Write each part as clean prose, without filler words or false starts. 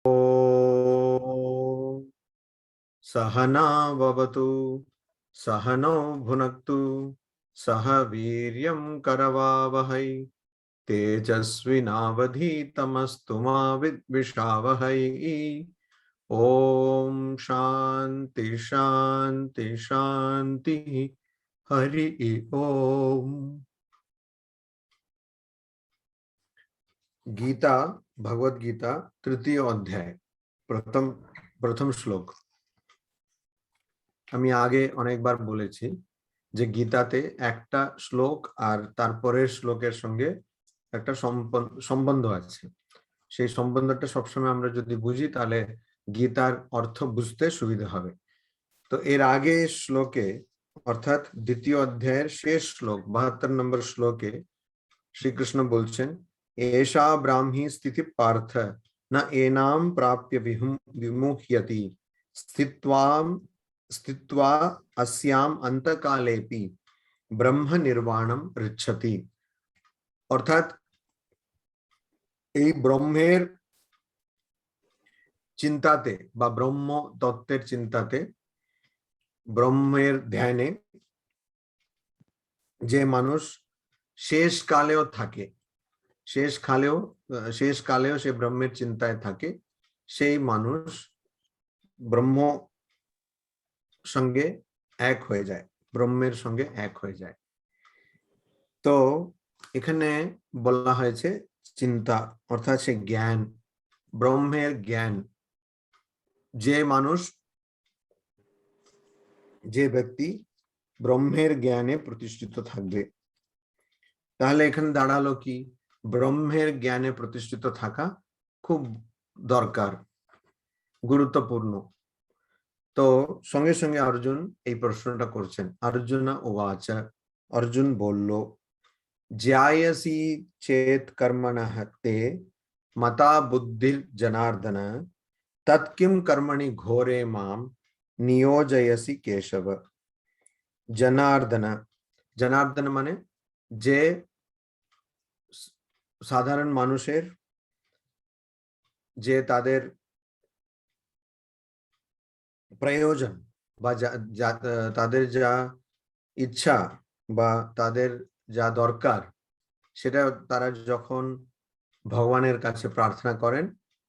ॐ सहना भवतु सहनौ भुनक्तु सह वीर्यं करवावहै तेजस्विनावधीतमस्तु मा विद्विषावहै। ॐ शान्ति शान्ति शान्ति हरि ओम। गीता भगवद गीता तृतीय अध्याय प्रथम प्रथम श्लोक। আমি আগে অনেকবার বলেছি যে গীতাতে একটা শ্লোক আর তারপরের শ্লোকের সঙ্গে একটা সম্বন্ধ আছে। সেই সম্বন্ধটা সবসময় আমরা যদি বুঝি তাহলে গীতার অর্থ বুঝতে সুবিধা হবে। তো এর আগে শ্লোকে অর্থাৎ দ্বিতীয় অধ্যায়ের শেষ শ্লোক 72 নম্বর শ্লোকে শ্রীকৃষ্ণ বলছেন, এষা ব্রাহ্মী স্থিতি পার্থ না এনাম প্রাপ্য বিমুহ্যতি স্থিত্বা अस्याम अंतकालेपि ব্রহ্ম নির্বাণম ঋচ্ছতি। অর্থাৎ এই ব্রহ্মের চিন্তাতে বা ব্রহ্ম তত্ত্বের চিন্তাতে, ব্রহ্মের ধ্যানে যে মানুষ শেষ কালেও থাকে, শেষ কালেও সে ব্রহ্মের চিন্তায় থাকে, সেই মানুষ ব্রহ্ম সঙ্গে এক হয়ে যায়, ব্রহ্মের সঙ্গে এক হয়ে যায়। তো এখানে বলা হয়েছে চিন্তা অর্থাৎ সে জ্ঞান, ব্রহ্মের জ্ঞান। যে মানুষ, যে ব্যক্তি ব্রহ্মের জ্ঞানে প্রতিষ্ঠিত থাকবে, তাহলে এখানে দাঁড়ালো কি ব্রহ্মের জ্ঞানে প্রতিষ্ঠিত থাকা খুব দরকার, গুরুত্বপূর্ণ। তো সঙ্গে সঙ্গে অর্জুন এই প্রশ্নটা করছেন। অর্জুনা উবাচ, অর্জুন বলল, জ্যায়সি চেত কর্মণঃ তে মতা বুদ্ধির জনার্দন তৎকিম কর্মণি ঘোরে মাম নিয়োজয়সি কেশব। জনার্দন, জনার্দন মানে যে সাধারণ মানুষের, যে তাদের প্রয়োজন বা তাদের যা ইচ্ছা বা তাদের যা দরকার, সেটা তারা যখন ভগবানের কাছে প্রার্থনা করেন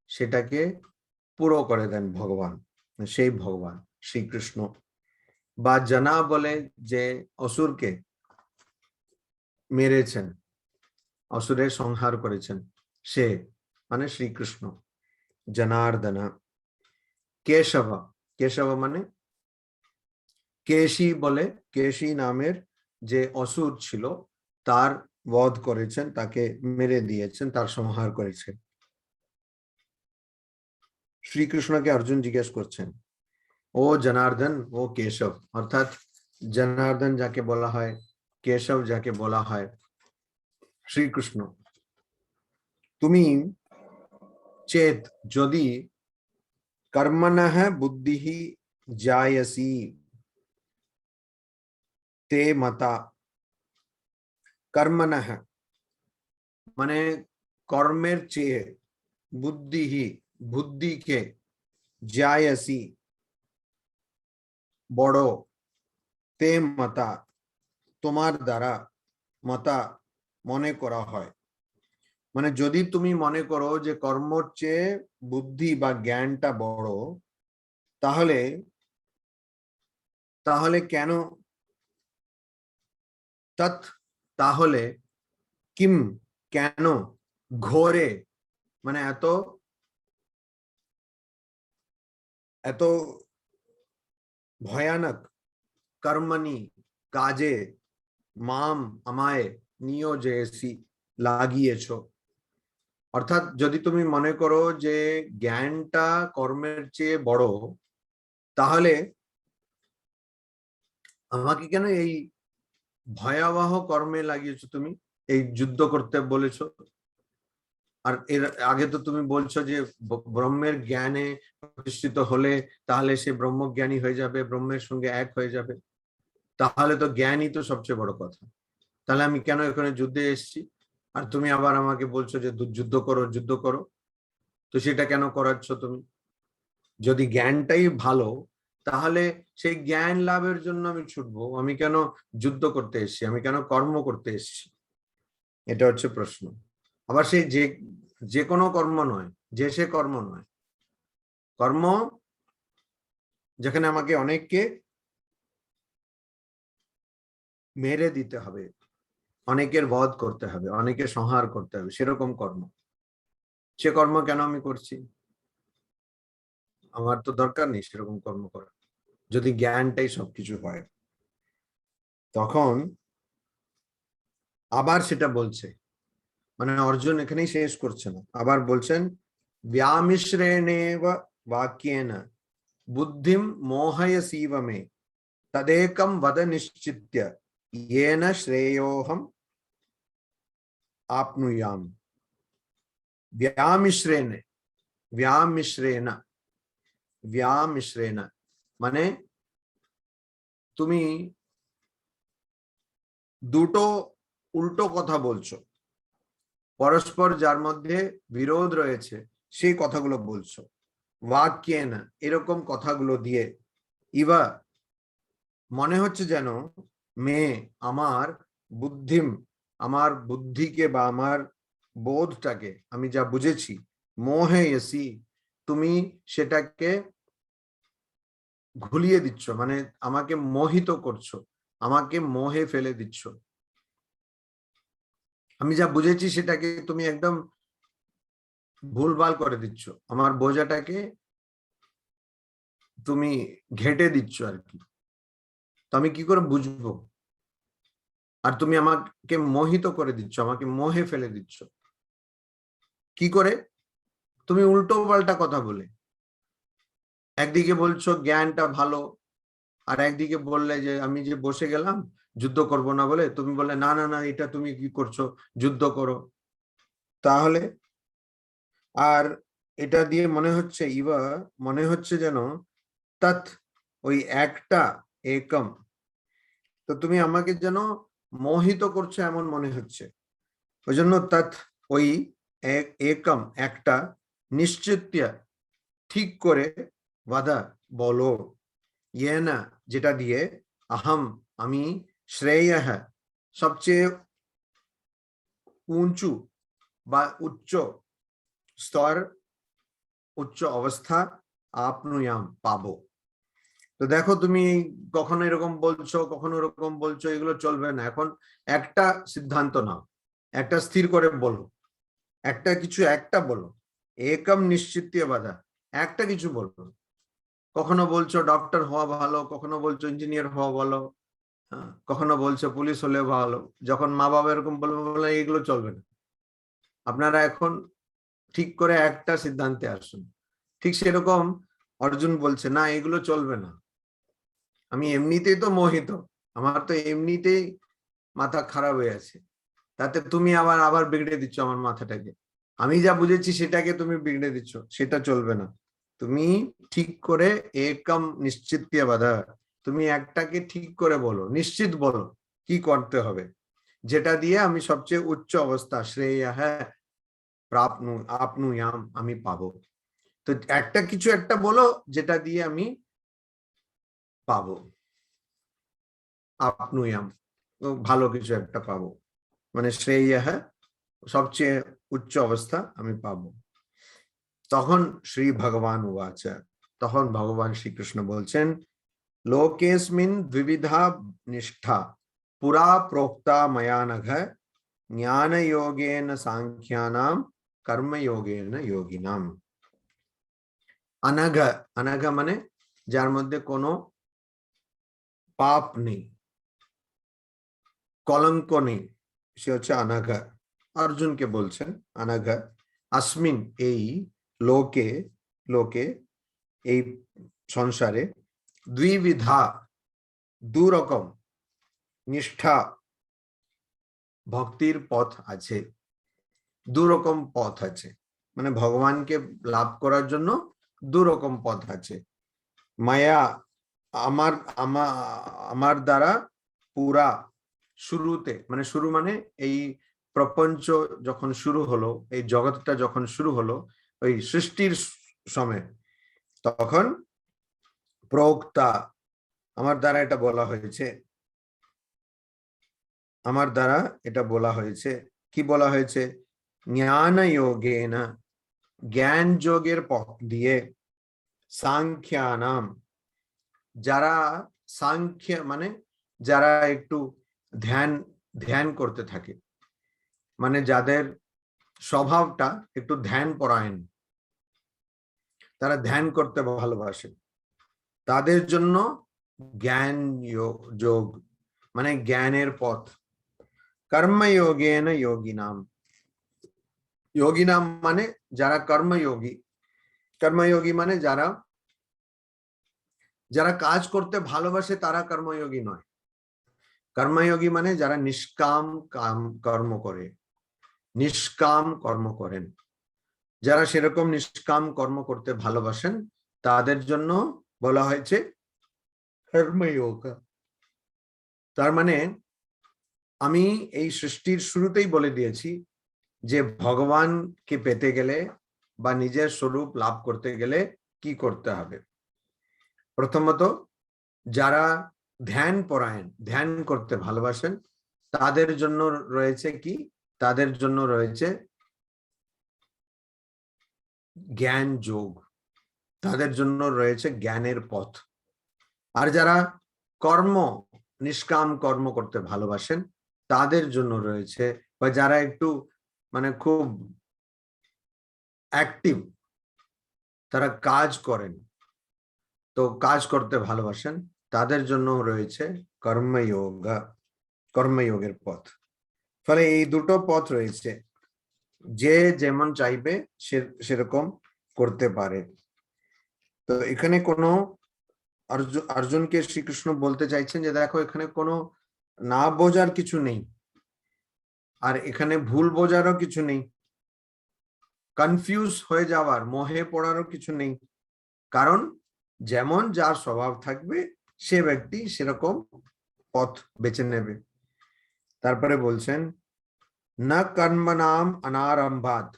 সেটাকে পুরো করে দেন ভগবান, সেই ভগবান শ্রীকৃষ্ণ। বা জানা বলে যে অসুরকে মেরেছেন, অসুরের সংহার করেছেন, সে মানে শ্রীকৃষ্ণ জনার্দনা। কেশব, কেশব মানে কেশী বলে, কেশী নামের যে অসুর ছিল তার বধ করেছেন, তাকে মেরে দিয়েছেন, তার সংহার করেছেন। শ্রীকৃষ্ণকে অর্জুন জিজ্ঞেস করছেন, ও জনার্দন, ও কেশব, অর্থাৎ জনার্দন যাকে বলা হয়, কেশব যাকে বলা হয়, শ্রীকৃষ্ণ, তুমি চেত যদি কর্মণঃ বুদ্ধিঃ জায়সি তে মতা, কর্মণঃ মানে কর্মের চেয়ে, বুদ্ধিঃ বুদ্ধিকে, জায়সি বড়, তে মতা তোমার দ্বারা, মতা মনে করা হয়। মানে যদি তুমি মনে করো যে কর্মর চেয়ে বুদ্ধি বা জ্ঞানটা বড়, তাহলে তাহলে কেন, তৎ তাহলে, কিম কেন, ঘোরে মানে এত এত ভয়ানক, কর্মণি কাজে, মাম আমায়, নিয়োজয়সি লাগিয়েছ। অর্থাৎ যদি তুমি মনে করো যে জ্ঞানটা কর্মের চেয়ে বড়, তাহলে আমাকে কেন এই ভয়াবহ কর্মে লাগিয়েছো, তুমি এই যুদ্ধ করতে বলেছো। আর এর আগে তো তুমি বলছো যে ব্রহ্মের জ্ঞানে প্রতিষ্ঠিত হলে তাহলে সে ব্রহ্মজ্ঞানী হয়ে যাবে, ব্রহ্মের সঙ্গে এক হয়ে যাবে। তাহলে তো জ্ঞানই তো সবচেয়ে বড় কথা। তাহলে আমি কেন এখানে যুদ্ধে এসেছি? আর তুমি আবার আমাকে বলছো যে যুদ্ধ করো, যুদ্ধ করো। তো সেটা কেন করাচ্ছ তুমি? যদি জ্ঞানটাই ভালো, তাহলে সেই জ্ঞান লাভের জন্য আমি ছুটবো। আমি কেন যুদ্ধ করতে এসেছি, আমি কেন কর্ম করতে এসেছি? এটা হচ্ছে প্রশ্ন। আবার সেই যে কোনো কর্ম নয়, যে সে কর্ম নয়, কর্ম যেখানে আমাকে অনেককে মেরে দিতে হবে, অনেকের বধ করতে হবে, অনেকের সংহার করতে হবে, সেরকম কর্ম। সে কর্ম কেন আমি করছি? আমার তো দরকার নেই সেরকম কর্ম করা, যদি জ্ঞানটাই সবকিছু হয়। তখন আবার সেটা বলছে, মানে অর্জুন এখানেই শেষ করছে না, আবার বলছেন ব্যামিশ্রেণেব বাক্যেন বুদ্ধিম মোহয়সীব মে তদেকম বদ নিশ্চিত্য येन শ্রেয়োহম আপনুয়াম। ব্যামিশ্রেণ, ব্যামিশ্রেণ, ব্যামিশ্রেণ মানে তুমি দুটো উল্টো কথা বলছো, পরস্পর যার মধ্যে বিরোধ রয়েছে সেই কথাগুলো বলছো। বাক্যেন, এরকম কথাগুলো দিয়ে, ইবা মনে হচ্ছে যেন মেয়ে আমার বুদ্ধিম, আমার বুদ্ধিকে বা আমার বোধটাকে, আমি যা বুঝেছি, মোহে এসি, তুমি সেটাকে ঘুলিয়ে দিচ্ছ, মানে আমাকে মোহিত করছো, আমাকে মোহে ফেলে দিচ্ছ। আমি যা বুঝেছি সেটাকে তুমি একদম ভুলভাল করে দিচ্ছ, আমার বোঝাটাকে তুমি ঘেঁটে দিচ্ছ আর কি। তো আমি কি করে বুঝবো? আর তুমি আমাকে মোহিত করে দিচ্ছ, আমাকে মোহে ফেলে দিচ্ছ। কি করে? তুমি উল্টো পাল্টা কথা বলে একদিকে বলছো জ্ঞানটা ভালো, আর একদিকে বললে যে আমি যে বসে গেলাম যুদ্ধ করব না বলে, তুমি বললে না না না, এটা তুমি কি করছো, যুদ্ধ করো। তাহলে আর এটা দিয়ে মনে হচ্ছে, ইবা মনে হচ্ছে যেন তৎ, ওই একটা, একম, তো তুমি আমাকে যেন মোহিত করছো এমন মনে হচ্ছে। ওই জন্য তৎ, ওই একম, একটা, নিশ্চিত, ঠিক করে, বাধা, বলো, ইয়ে না, যেটা দিয়ে আহম, আমি, শ্রেয়, সবচেয়ে উঁচু বা উচ্চ স্তর, উচ্চ অবস্থা, আপনুয়াম, পাবো। তো দেখো তুমি কখনো এরকম বলছো, কখনো এরকম বলছো, এগুলো চলবে না। এখন একটা সিদ্ধান্ত নাও, একটা স্থির করে বলো, একটা কিছু একটা বলো, একম নিশ্চিত বাধা, একটা কিছু বলো। কখনো বলছো ডক্টর হওয়া ভালো, কখনো বলছো ইঞ্জিনিয়ার হওয়া ভালো, কখনো বলছো পুলিশ হলে ভালো। যখন মা বাবা এরকম বলবে, বলে এগুলো চলবে না, আপনারা এখন ঠিক করে একটা সিদ্ধান্তে আসুন। ঠিক সেরকম অর্জুন বলছে না, এগুলো চলবে না, আমি এমনিতেই তো মোহিত, আমার তো এমনিতেই মাথা খারাপ হয়ে আছে, তাতে তুমি আবার আবার বিগড়ে দিচ্ছ আমার মাথাটাকে। আমি যা বুঝেছি সেটাকে তুমি বিগড়ে দিচ্ছ, সেটা চলবে না। তুমি ঠিক করে একম নিশ্চিত বাধা, তুমি একটাকে ঠিক করে বলো, নিশ্চিত বলো কি করতে হবে, যেটা দিয়ে আমি সবচেয়ে উচ্চ অবস্থা, শ্রেয় হ্যাঁ প্রাপ্নু আপনুয়াম, আমি পাবো। তো একটা কিছু একটা বলো যেটা দিয়ে আমি পাবো, আপনুয়াম, ভালো কিছু একটা পাবো, মানে শ্রেয় হ্যাঁ সবচেয়ে উচ্চ অবস্থা আমি পাবো। তখন শ্রী ভগবান উবাচ, তখন ভগবান শ্রীকৃষ্ণ বলছেন লোকেস্মিন দ্বিবিধা নিষ্ঠা পুরা প্रोक्ता मया नघ ज्ञान योगेन सांख्यानाम कर्म योगेन योगिनाम। अनघ, अनघ মানে যার মধ্যে কোনো পাপ নেই, কলঙ্ক নেই, সে হচ্ছে অনঘ। অর্জুনকে বলছেন অনঘ। अस्मिन्, এই লোকে, লোকে এই সংসারে, দ্বিবিধা, দুরকম, নিষ্ঠা ভক্তির পথ আছে, দুরকম পথ আছে, মানে ভগবানকে লাভ করার জন্য দুরকম পথ আছে। মায়া, আমার আমার দ্বারা পুরা, শুরুতে, মানে শুরু মানে এই প্রপঞ্চ যখন শুরু হলো, এই জগৎটা যখন শুরু হলো, ওই সৃষ্টির সময়, তখন প্রোক্তা, আমার দ্বারা এটা বলা হয়েছে, আমার দ্বারা এটা বলা হয়েছে। কি বলা হয়েছে? জ্ঞান যোগেন, জ্ঞান যোগের পথ দিয়ে, সাংখ্যানাম, যারা সাংখ্য মানে যারা একটু ধ্যান ধ্যান করতে থাকে, মানে যাদের স্বভাবটা একটু ধ্যান পরায়ণ, তারা ধ্যান করতে ভালোবাসে, তাদের জন্য জ্ঞান যোগ মানে জ্ঞানের পথ। কর্মযোগেন যোগিনাম, যোগিনাম মানে যারা কর্মযোগী, কর্মযোগী মানে যারা যারা কাজ করতে ভালোবাসে তারা কর্মযোগী নয়। কর্মযোগী মানে যারা নিষ্কাম কর্ম করে, নিষ্কাম কর্ম করেন, যারা সেরকম নিষ্কাম কর্ম করতে ভালোবাসেন তাদের জন্য বলা হয়েছে কর্মযোগ। তার মানে আমি এই সৃষ্টির শুরুতেই বলে দিয়েছি যে ভগবানকে পেতে গেলে বা নিজের স্বরূপ লাভ করতে গেলে কি করতে হবে। প্রথমত যারা ধ্যান পরায়ণ, ধ্যান করতে ভালোবাসেন, তাদের জন্য রয়েছে কি? তাদের জন্য রয়েছে জ্ঞান যোগ, তাদের জন্য রয়েছে জ্ঞানের পথ। আর যারা কর্ম, নিষ্কাম কর্ম করতে ভালোবাসেন তাদের জন্য রয়েছে, বা যারা একটু মানে খুব অ্যাক্টিভ, তারা কাজ করেন, তো কাজ করতে ভালোবাসেন, তাদের জন্য রয়েছে কর্মযোগ, কর্মযোগের পথ। ফলে এই দুটো পথ রয়েছে, যে যেমন চাইবে সেরকম করতে পারে। তো এখানে কোনো অর্জুনকে শ্রীকৃষ্ণ বলতে চাইছেন যে দেখো এখানে কোনো না বোঝার কিছু নেই, আর এখানে ভুল বোঝারও কিছু নেই, কনফিউজ হয়ে যাওয়ার, মোহে পড়ারও কিছু নেই। কারণ যেমন যার স্বভাব থাকবে সে ব্যক্তি সেরকম পথ বেছে নেবে। তারপরে বলছেন না কর্মণাম অনারম্ভাৎ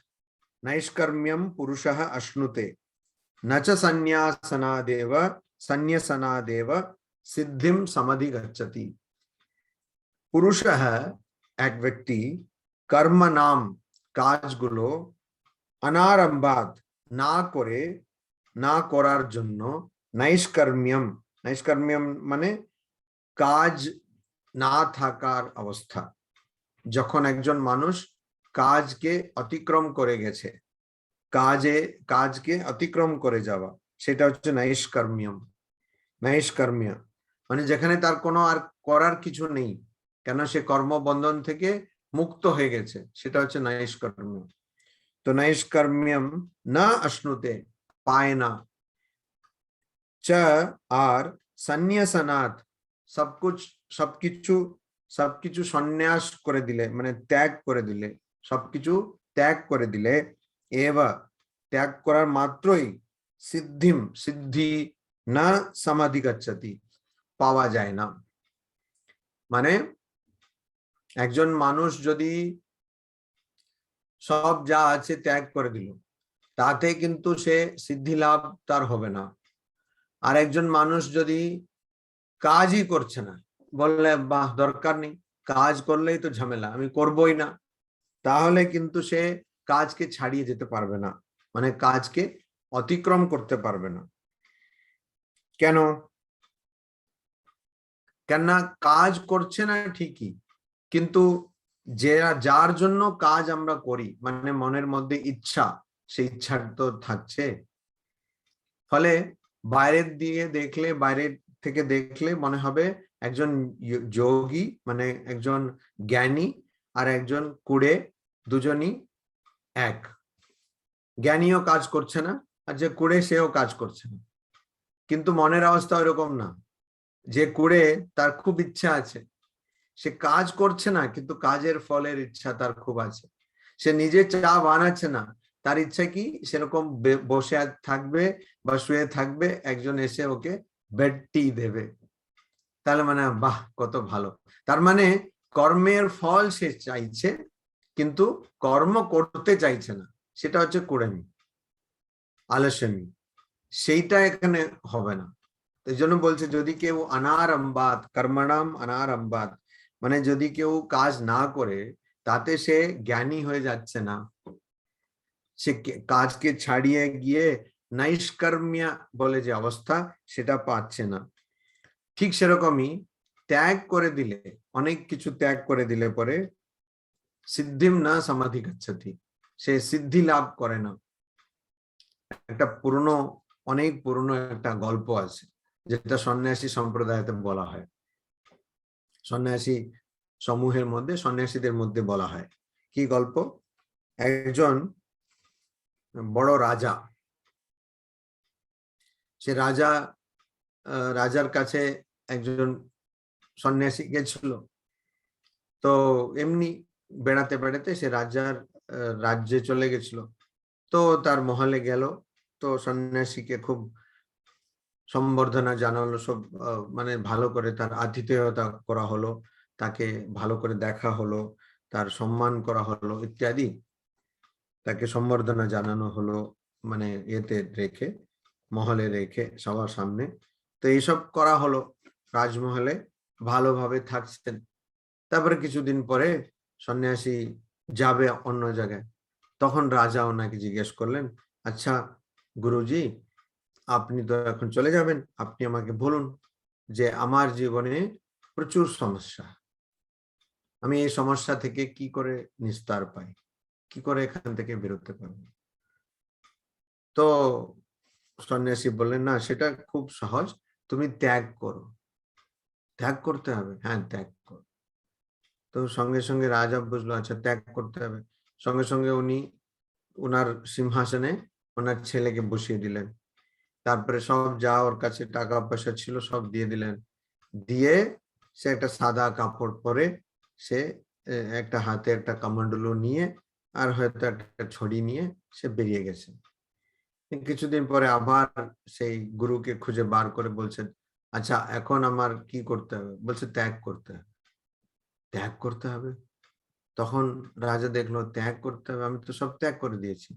নৈষ্কর্ম্যম পুরুষঃ অশ্নুতে न च संन्यासनादेव सिद्धिम समधिगच्छति। পুরুষः এক ব্যক্তি কর্ম নাম কাজগুলো অনারম্ভাৎ না করে, না করার জন্য, নৈষ্কর্ম্যম, নৈষ্কর্ম্যম মানে কাজ না থাকার অবস্থা, যখন একজন মানুষ কাজকে অতিক্রম করে গেছে, কাজকে অতিক্রম করে যাওয়া, সেটা হচ্ছে নৈষ্কর্ম্যম। নৈষ্কর্ম্য মানে যেখানে তার কোনো আর করার কিছু নেই, কেন সে কর্মবন্ধন থেকে মুক্ত হয়ে গেছে, সেটা হচ্ছে নৈষ্কর্ম্য। তো নৈষ্কর্ম্যম না অশ্নুতে, পায় না, চ আর সন্ন্যাসনাথ, সবকিছু সন্ন্যাস করে দিলে মানে ত্যাগ করে দিলে, সবকিছু ত্যাগ করে দিলে, এবা ত্যাগ করার মাত্রই সিদ্ধি না সমাধিগচ্ছতি, পাওয়া যায় না। মানে একজন মানুষ যদি সব যা আছে ত্যাগ করে দিল, তাতে কিন্তু সে সিদ্ধি লাভ তার হবে না। আর একজন মানুষ যদি কাজই করছে না, বললে বাহ দরকার নেই, কাজ করলেই তো ঝামেলা, আমি করবই না, তাহলে কিন্তু সে কাজকে ছাড়িয়ে যেতে পারবে না, মানে কাজকে অতিক্রম করতে পারবে না। কেন? কেননা কাজ করছে না ঠিকই, কিন্তু যার জন্য কাজ আমরা করি, মানে মনের মধ্যে ইচ্ছা, সেই ইচ্ছা তো থাকছে। ফলে বাইরের দিকে দেখলে, বাইরের থেকে দেখলে মনে হবে একজন যোগী মানে একজন জ্ঞানী আর একজন কুড়ে দুজনই এক। জ্ঞানীও কাজ করছে না, আর যে কুড়ে সেও কাজ করছে না। কিন্তু মনের অবস্থা ওইরকম না, যে কুড়ে তার খুব ইচ্ছা আছে, সে কাজ করছে না কিন্তু কাজের ফলের ইচ্ছা তার খুব আছে। সে নিজে চা বানাচ্ছে না, তার ইচ্ছা কি সেরকম বসে থাকবে বা শুয়ে থাকবে, একজন এসে ওকে বেড টি দেবে, তাহলে মানে বাহ কত ভালো। তার মানে কর্মের ফল সে চাইছে কিন্তু কর্ম করতে চাইছে না, সেটা হচ্ছে কুড়েমি। আলস্যামি, সেইটা এখানে হবে না। এই জন্য বলছে যদি কেউ অনারম্ভাত কর্মণাম অনারম্ভাত, মানে যদি কেউ কাজ না করে তাতে সে জ্ঞানী হয়ে যাচ্ছে না, সে কাজকে ছাড়িয়ে গিয়ে নৈষ্কর্ম্য বলে যে অবস্থা সেটা পাচ্ছে না। ঠিক সেরকমই ত্যাগ করে দিলে, অনেক কিছু ত্যাগ করে দিলে পরে সিদ্ধিম না সমাধি গচ্ছতি, সে সিদ্ধি লাভ করে না। একটা পুরনো, অনেক পুরনো একটা গল্প আছে যেটা সন্ন্যাসী সম্প্রদায়তে বলা হয়, সন্ন্যাসী সমূহের মধ্যে, সন্ন্যাসীদের মধ্যে বলা হয়। কি গল্প? একজন বড় রাজা, সে রাজার কাছে একজন সন্ন্যাসী গেছিল। তো এমনি বেড়াতে বেড়াতে সে রাজার রাজ্যে চলে গেছিল। তো তার মহলে গেল, তো সন্ন্যাসীকে খুব সম্বর্ধনা জানালো, সব মানে ভালো করে তার আতিথেয়তা করা হলো, তাকে ভালো করে দেখা হলো, তার সম্মান করা হলো ইত্যাদি, তাকে সম্বর্ধনা জানানো হলো, মানে এতে রেখে, মহলে রেখে সবার সামনে। তো এইসব করা হলো, রাজমহলে ভালোভাবে থাকছেন। তারপরে কিছুদিন পরে সন্ন্যাসী যাবে অন্য জায়গায়, তখন রাজা ওনাকে জিজ্ঞেস করলেন, আচ্ছা গুরুজি, আপনি তো এখন চলে যাবেন, আপনি আমাকে বলুন যে আমার জীবনে প্রচুর সমস্যা, আমি এই সমস্যা থেকে কি করে নিস্তার পাই, কি করে এখান থেকে বেরোতে পারবো। তো সন্ন্যাসী বললেন, না সেটা খুব সহজ, তুমি ত্যাগ করো। ত্যাগ করতে হবে? হ্যাঁ, ত্যাগ করো। তো সঙ্গে সঙ্গে রাজা বুঝলো, আচ্ছা ত্যাগ করতে হবে। সঙ্গে সঙ্গে উনি ওনার সিংহাসনে ওনার ছেলেকে বসিয়ে দিলেন। তারপরে সব যা ওর কাছে টাকা পয়সা ছিল সব দিয়ে দিলেন। দিয়ে সে একটা সাদা কাপড় পরে, সে একটা হাতে একটা কামণ্ডলু নিয়ে আর হয়তো একটা ছড়ি নিয়ে সে বেরিয়ে গেছে। কিছুদিন পরে আবার সেই গুরুকে খুঁজে বার করে বলছেন, আচ্ছা এখন আমার কি করতে হবে? বলছে ত্যাগ করতে হবে। ত্যাগ করতে হবে? তখন রাজা দেখলো ত্যাগ করতে হবে, আমি তো সব ত্যাগ করে দিয়েছি।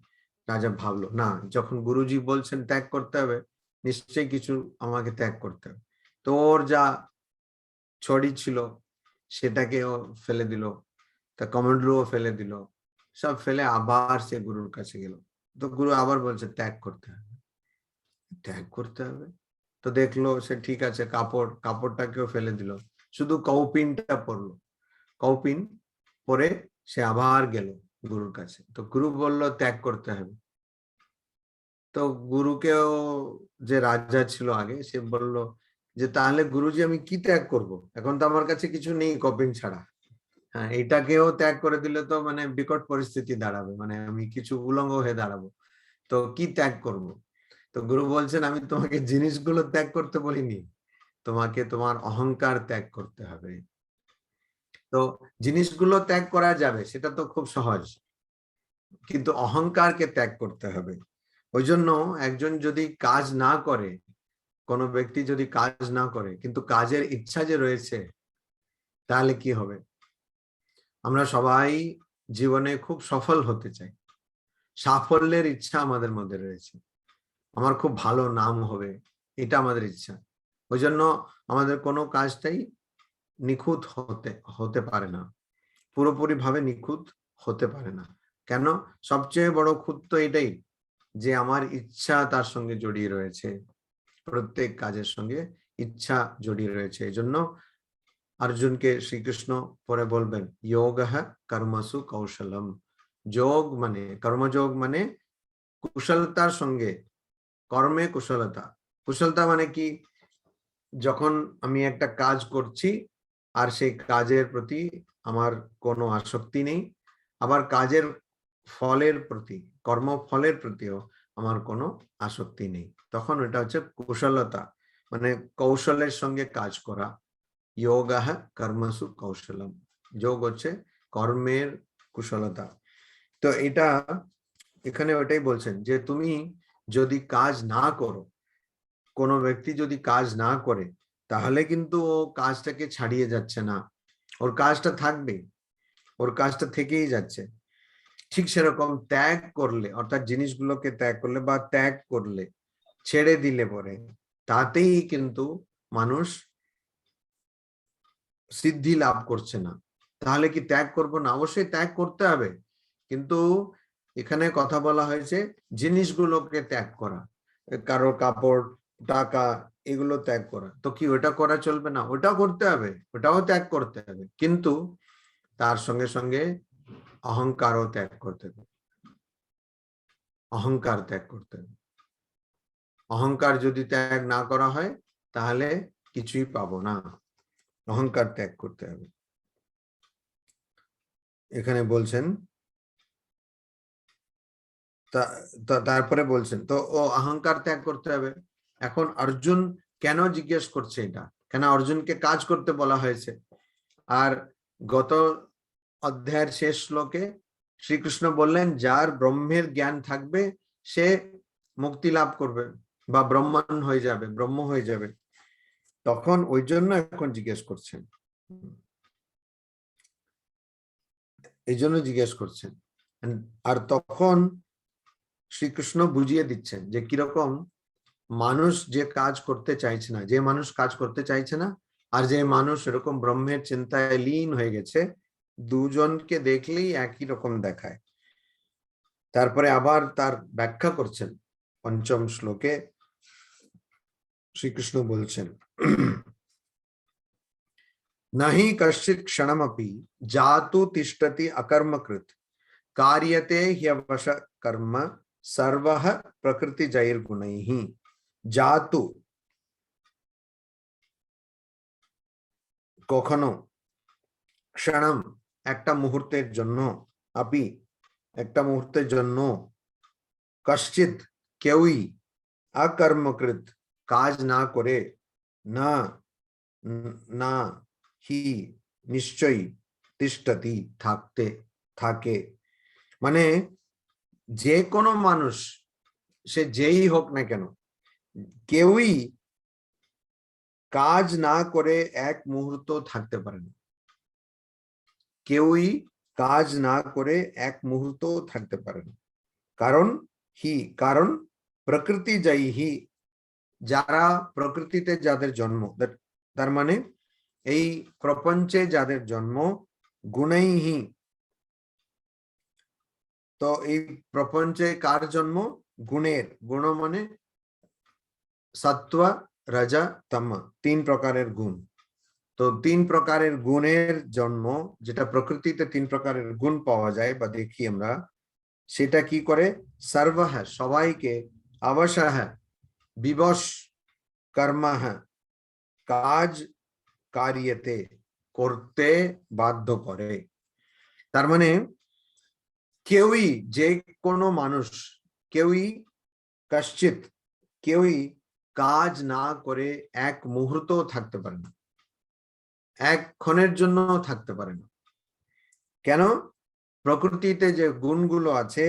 রাজা ভাবলো, না, যখন গুরুজি বলছেন ত্যাগ করতে হবে, নিশ্চয়ই কিছু আমাকে ত্যাগ করতে হবে। তো ওর যা ছড়ি ছিল সেটাকেও ফেলে দিল, তা কমন্ডলুও ফেলে দিল, সব ফেলে আবার সে গুরুর কাছে গেল। তো গুরু আবার বলছে ত্যাগ করতে হবে, ত্যাগ করতে হবে। তো দেখলো সে ঠিক আছে, কাপড়টাকেও ফেলে দিল, শুধু কৌপিনটা পরলো। কৌপিন পরে সে আবার গেল গুরুর কাছে। তো গুরু বলল ত্যাগ করতে হবে। তো গুরুকেও, যে রাজা ছিল আগে, সে বলল যে তাহলে গুরুজি আমি কি ত্যাগ করব, এখন তো আমার কাছে কিছু নেই কপিন ছাড়া। হ্যাঁ, এটাকেও ত্যাগ করে দিলে তো মানে বিকট পরিস্থিতি দাঁড়াবে, মানে আমি কিছু উলঙ্গ হয়ে দাঁড়াবো। তো কি ত্যাগ করব? তো গুরু বলছেন, আমি তোমাকে জিনিসগুলো ত্যাগ করতে বলিনি, তোমাকে তোমার অহংকার ত্যাগ করতে হবে। তো জিনিসগুলো ত্যাগ করা যাবে, সেটা তো খুব সহজ, কিন্তু অহংকারকে ত্যাগ করতে হবে। ওই জন্য একজন যদি কাজ না করে, কোনো ব্যক্তি যদি কাজ না করে কিন্তু কাজের ইচ্ছা যে রয়েছে, তাহলে কি হবে? আমরা সবাই জীবনে খুব সফল হতে চাই, সাফল্যের ইচ্ছা আমাদের মধ্যে রয়েছে, আমার খুব ভালো নাম হবে, এটা আমাদের ইচ্ছা। ওই জন্য আমাদের কোনো কাজটাই নিখুঁত হতে পারে না, পুরোপুরি ভাবে নিখুঁত হতে পারে না। কেন? সবচেয়ে বড় খুঁত তো এটাই যে আমার ইচ্ছা তার সঙ্গে জড়িয়ে রয়েছে, প্রত্যেক কাজের সঙ্গে ইচ্ছা জড়িয়ে রয়েছে। এই জন্য অর্জুনকে শ্রীকৃষ্ণ পরে বলবেন, যোগঃ কর্মসু কৌশলম। যোগ মানে কর্মযোগ, মানে কুশলতার সঙ্গে কর্মে কুশলতা। কুশলতা মানে কি? যখন আমি একটা কাজ করছি আর সেই কাজের প্রতি আমার কোনো আসক্তি নেই, আবার কাজের ফলের প্রতি, কর্মফলের প্রতিও আমার কোনো আসক্তি নেই, তখন এটা হচ্ছে কুশলতা, মানে কৌশলের সঙ্গে কাজ করা। যোগঃ কর্মসু কৌশলম, যোগ হচ্ছে কর্মের কুশলতা। তো এটা এখানে ওটাই বলছেন যে তুমি যদি কাজ না করো, কোনো ব্যক্তি যদি কাজ না করে, তাহলে কিন্তু ও কাজটাকে ছাড়িয়ে যাচ্ছে না, ওর কাজটা থাকবে, ওর কাজটা থেকেই যাচ্ছে। ঠিক সেরকম ত্যাগ করলে, অর্থাৎ জিনিসগুলোকে ত্যাগ করলে বা ত্যাগ করলে, ছেড়ে দিলে পরে তাতেই কিন্তু মানুষ সিদ্ধি লাভ করছে না। তাহলে কি ত্যাগ করব না? অবশ্যই ত্যাগ করতে হবে, কিন্তু এখানে কথা বলা হয়েছে জিনিসগুলোকে ত্যাগ করা, কারো কাপড়, টাকা, এগুলো ত্যাগ করা। তো কি ওটা করা চলবে না? ওটাও করতে হবে, ওটাও ত্যাগ করতে হবে, কিন্তু তার সঙ্গে সঙ্গে অহংকারও ত্যাগ করতে হবে। অহংকার ত্যাগ করতে হবে। অহংকার যদি ত্যাগ না করা হয় তাহলে কিছুই পাবো না। অহংকার ত্যাগ করতে হবে। এখানে বলছেন, তারপরে বলছেন তো ও অহংকার ত্যাগ করতে হবে। এখন অর্জুন কেন জিজ্ঞেস করছে এটা? কেন অর্জুনকে কাজ করতে বলা হয়েছে? আর গত অধ্যায়ের শেষ শ্লোকে শ্রীকৃষ্ণ বললেন যার ব্রহ্মের জ্ঞান থাকবে সে মুক্তি লাভ করবে বা ব্রহ্মাণ্ড হয়ে যাবে, ব্রহ্ম হয়ে যাবে। তখন ওই জন্য এখন জিজ্ঞেস করছেন, এই জন্য জিজ্ঞেস করছেন। আর তখন শ্রীকৃষ্ণ বুঝিয়ে দিচ্ছেন যে কিরকম মানুষ যে কাজ করতে চাইছে না, যে মানুষ কাজ করতে চাইছে না আর যে মানুষ এরকম ব্রহ্মের চিন্তায় লীন হয়ে গেছে, দুজনকে দেখলেই একই রকম দেখায়। তারপরে আবার তার ব্যাখ্যা করছেন পঞ্চম শ্লোকে। শ্রীকৃষ্ণ বলছেন নাহি কশ্চিৎ ক্ষণমপি জাতু তিষ্ঠতি অকর্মকৃত कार्यते ह्यवश कर्म सर्वः प्रकृतिजैर्गुणैः। जातु কখনো, ক্ষণম একটা মুহূর্তের জন্য, আপি একটা মুহূর্তের জন্য, কশ্চিৎ কেউই, অকর্মকৃত কাজ না করে, না না হি নিশ্চয়ই, তিষ্ঠতি থাকতে থাকে। মানে যে কোনো মানুষ, সে যেই হোক না কেন, কেউই কাজ না করে এক মুহূর্ত থাকতে পারে না। কেউই কাজ না করে এক মুহূর্ত থাকতে পারে না। কারণ প্রকৃতি জয়ী, যারা প্রকৃতিতে যাদের জন্ম, তার মানে এই প্রপঞ্চে যাদের জন্ম, গুণৈহি, তো এই প্রপঞ্চে কার জন্ম? গুণের। গুণ মানে সত্ত্ব, রজ, তম, তিন প্রকারের গুণ। তো তিন প্রকারের গুণের জন্ম, যেটা প্রকৃতিতে তিন প্রকারের গুণ পাওয়া যায় বা দেখি আমরা, সেটা কি করে? সর্বহ সবাইকে, অবশঃ বিবশ, কর্মঃ কাজ, কার্যতে করতে বাধ্য করে। তার মানে কেউই, যে কোনো মানুষ, কেউই, কশ্চিৎ কেউই কাজ না করে এক মুহূর্ত থাকতে পারে না, এক ক্ষণের জন্য থাকতে পারে না। কেন? প্রকৃতিতে যে গুণগুলো আছে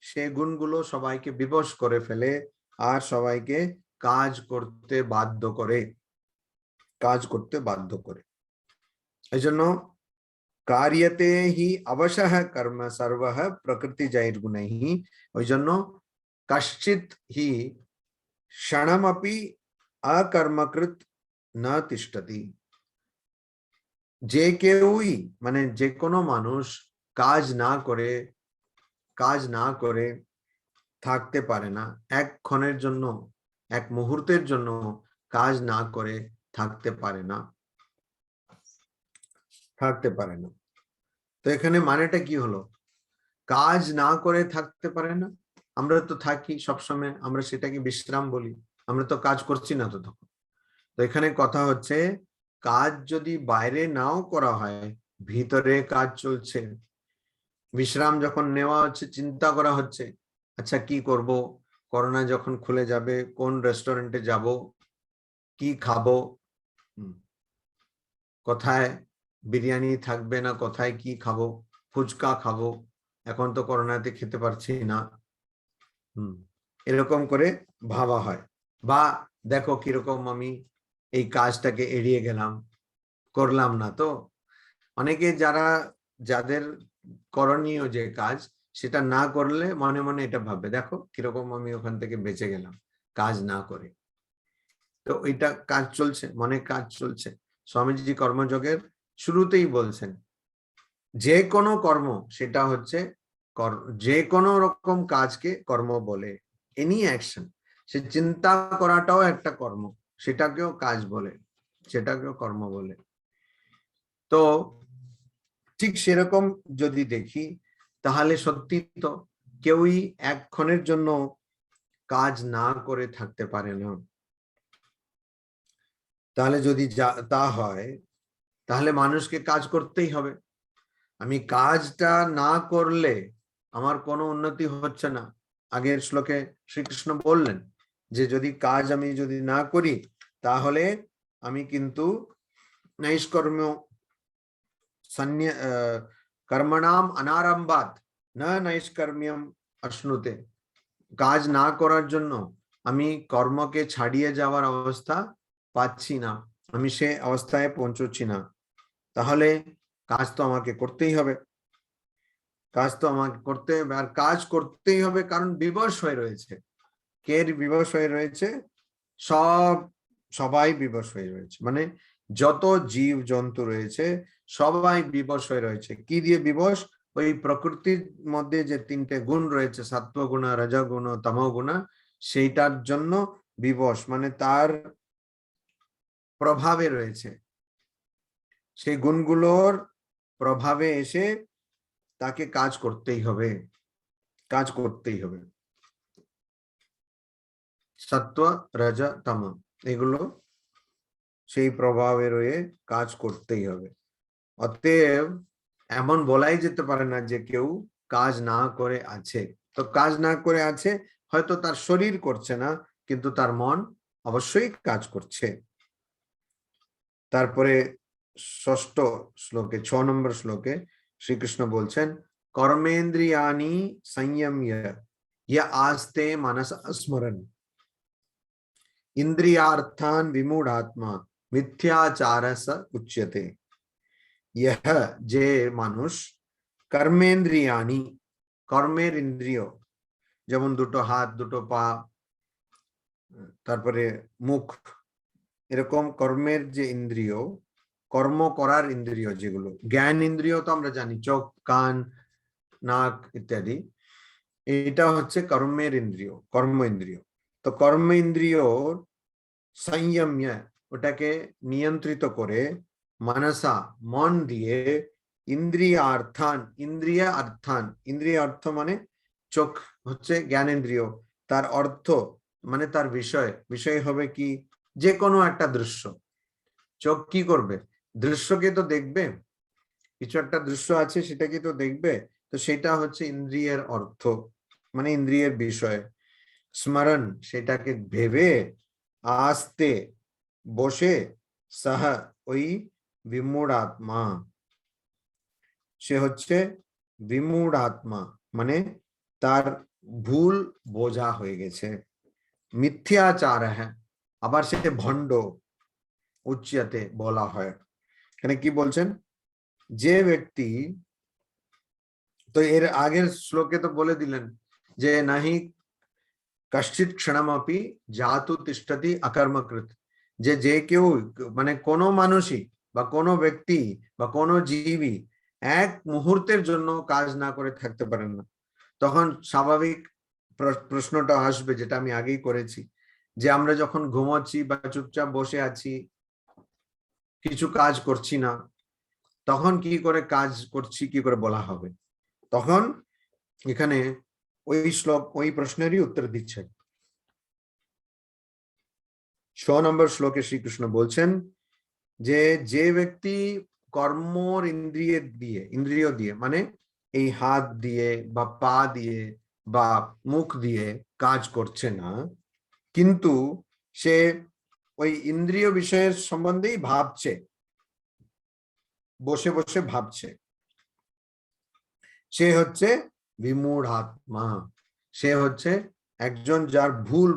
সেই গুণগুলো সবাইকে বিবশ করে ফেলে আর সবাইকে কাজ করতে বাধ্য করে, কাজ করতে বাধ্য করে। এই জন্য কার্যতে হি অবশঃ কর্ম সর্বঃ প্রকৃতি জৈর্গুণৈঃ। ওই জন্য কশ্চিৎ হি ক্ষণমপি অকর্মকৃত না তিষ্ঠতি। যে কেউই, মানে যে কোনো মানুষ কাজ না করে থাকতে পারে না, এক ক্ষণের জন্য, এক মুহূর্তের জন্য কাজ না করে থাকতে পারে না, থাকতে পারে না। তো এখানে মানেটা কি হলো? কাজ না করে থাকতে পারে না, আমরা তো থাকি সবসময়, আমরা সেটাকে বিশ্রাম বলি, আমরা তো কাজ করছি না তো তখন। তো এখানে কথা হচ্ছে কাজ যদি বাইরে নাও করা হয়, ভিতরে কাজ চলছে, বিশ্রাম যখন নেওয়া হচ্ছে, চিন্তা করা হচ্ছে আচ্ছা কি করব, করোনা যখন খুলে যাবে কোন রেস্টুরেন্টে যাব, কি খাবো, কোথায় বিরিয়ানি থাকবে না কোথায় কি খাবো, ফুচকা খাবো, এখন তো করোনাতে খেতে পারছি না, এরকম করে ভাবা হয়। বা দেখো কিরকম আমি এই কাজটাকে এড়িয়ে গেলাম, করলাম না। তো অনেকে যাদের করণীয় যে কাজ সেটা না করলে মনে মনে এটা ভাববে, দেখো কিরকম আমি ওখান থেকে বেঁচে গেলাম কাজ না করে। তো এটা কাজ চলছে, মনে কাজ চলছে। স্বামীজি কর্মযোগের শুরুতেই বলছেন যে কোনো কর্ম, সেটা হচ্ছে যে কোনো রকম কাজকে কর্ম বলে। এনি অ্যাকশন, সে চিন্তা করাটাও একটা কর্ম, সেটাকেও কাজ বলে, সেটাকেও কর্ম বলে। তো ঠিক সেরকম যদি দেখি, তাহলে সত্যি তো কেউই একক্ষণের জন্য কাজ না করে থাকতে পারে না। তাহলে যদি তা হয়, তাহলে মানুষকে কাজ করতেই হবে। আমি কাজটা না করলে আমার কোনো উন্নতি হচ্ছে না। আগের শ্লোকে শ্রীকৃষ্ণ বললেন যে যদি কাজ আমি যদি না করি, তাহলে আমি কিন্তু নৈষ্কর্ম্য কর্মণাম অনারম্ভাত না নৈষ্কর্ম্যম অশ্নুতে। কাজ না করার জন্য আমি কর্মকে ছাড়িয়ে যাওয়ার অবস্থা পাচ্ছি না, আমি সে অবস্থায় পৌঁছচ্ছি না। তাহলে কাজ তো আমাকে করতেই হবে, কাজ তো আমাকে করতে হবে। আর কাজ করতেই হবে কারণ বিবশ হয়ে রয়েছে। কে বিবশ হয়ে রয়েছে? সবাই বিবশ হয়ে রয়েছে, মানে যত জীব জন্তু রয়েছে সবাই বিবশ হয়ে রয়েছে। কি দিয়ে বিবশ? ওই প্রকৃতির মধ্যে যে তিনটে গুণ রয়েছে, সত্ত্বগুণ, রজগুণ, তমগুণ, সেইটার জন্য বিবশ, মানে তার প্রভাবে রয়েছে। সেই গুণগুলোর প্রভাবে এসে তাকে কাজ করতেই হবে, কাজ করতেই হবে। সত্ত্ব, রজ, তম, এগুলো সেই প্রভাবে রয়ে কাজ করতেই হবে। অতএব এমন বলাই যেতে পারে না যে কেউ কাজ না করে আছে। তো কাজ না করে আছে, হয়তো তার শরীর করছে না, কিন্তু তার মন অবশ্যই কাজ করছে। তারপরে ষষ্ঠ শ্লোকে, 6 নম্বর শ্লোকে শ্রীকৃষ্ণ বলছেন কর্মেন্দ্রিয়ানি সংযম্য ইয় আস্তে মানস স্মরণ इंद्रियार्थान विमूढ़ात्मा मिथ्याचार स उच्यते। यह जे মানুষ কর্মেন্দ্রিয়ানি, কর্মের ইন্দ্রিয়, যেমন দুটো হাত, দুটো পা, তারপরে মুখ, এরকম কর্মের যে ইন্দ্রিয়, কর্ম করার ইন্দ্রিয় যেগুলো, জ্ঞান ইন্দ্রিয় তো আমরা জানি, চোখ, কান, নাক ইত্যাদি, এটা হচ্ছে কর্মের ইন্দ্রিয়, কর্ম ইন্দ্রিয়। তো কর্ম ইন্দ্রিয় সংযম্য, ওটাকে নিয়ন্ত্রিত করে, মানসা, মন দিয়ে, ইন্দ্রিয়ার্থান, ইন্দ্রিয় অর্থান, ইন্দ্রিয় অর্থ মানে চোখ হচ্ছে জ্ঞানেন্দ্রিয়, তার অর্থ মানে তার বিষয়, বিষয় হবে কি যে কোনো একটা দৃশ্য। চোখ কি করবে? দৃশ্যকে তো দেখবে, কিছু একটা দৃশ্য আছে সেটাকে তো দেখবে, তো সেটা হচ্ছে ইন্দ্রিয়ের অর্থ, মানে ইন্দ্রিয়ের বিষয়। স্মরণ, সেটাকে ভেবে, আস্তে, বসে, সহ, ওই বিমূঢ়াত্মা, সে হচ্ছে বিমূঢ়াত্মা, মানে তার ভুল বোঝা হয়ে গেছে, মিথ্যাচার হ্যাঁ, আবার সে ভণ্ড উচ্যতে বলা হয়। এখানে কি বলছেন? যে ব্যক্তি, তো এর আগের শ্লোকে তো বলে দিলেন যে নাহি কশ্চিৎ ক্ষণমপি জাতু তিষ্ঠতি অকর্মকৃত, যে যে কেউ, মানে কোনো মানুষই বা কোনো ব্যক্তি বা কোনো জীবই এক মুহূর্তের জন্য কাজ না করে থাকতে পারেন না। তখন স্বাভাবিক প্রশ্নটা আসবে, যেটা আমি আগেই করেছি, যে আমরা যখন ঘুমোচ্ছি বা চুপচাপ বসে আছি, কিছু কাজ করছি না, তখন কি করে কাজ করছি কি করে বলা হবে? তখন এখানে ওই শ্লোক ওই প্রশ্নেরই উত্তর দিচ্ছে। 6 নম্বর শ্লোকে শ্রীকৃষ্ণ বলছেন যে যে ব্যক্তি কর্মর ইন্দ্রিয় দিয়ে, মানে এই হাত দিয়ে বা পা দিয়ে বা মুখ দিয়ে কাজ করছে না, কিন্তু সে ওই ইন্দ্রিয় বিষয়ের সম্বন্ধেই ভাবছে, বসে বসে ভাবছে, সে হচ্ছে বিমূঢ়াত্মা। সে হচ্ছে একজন যার ভুল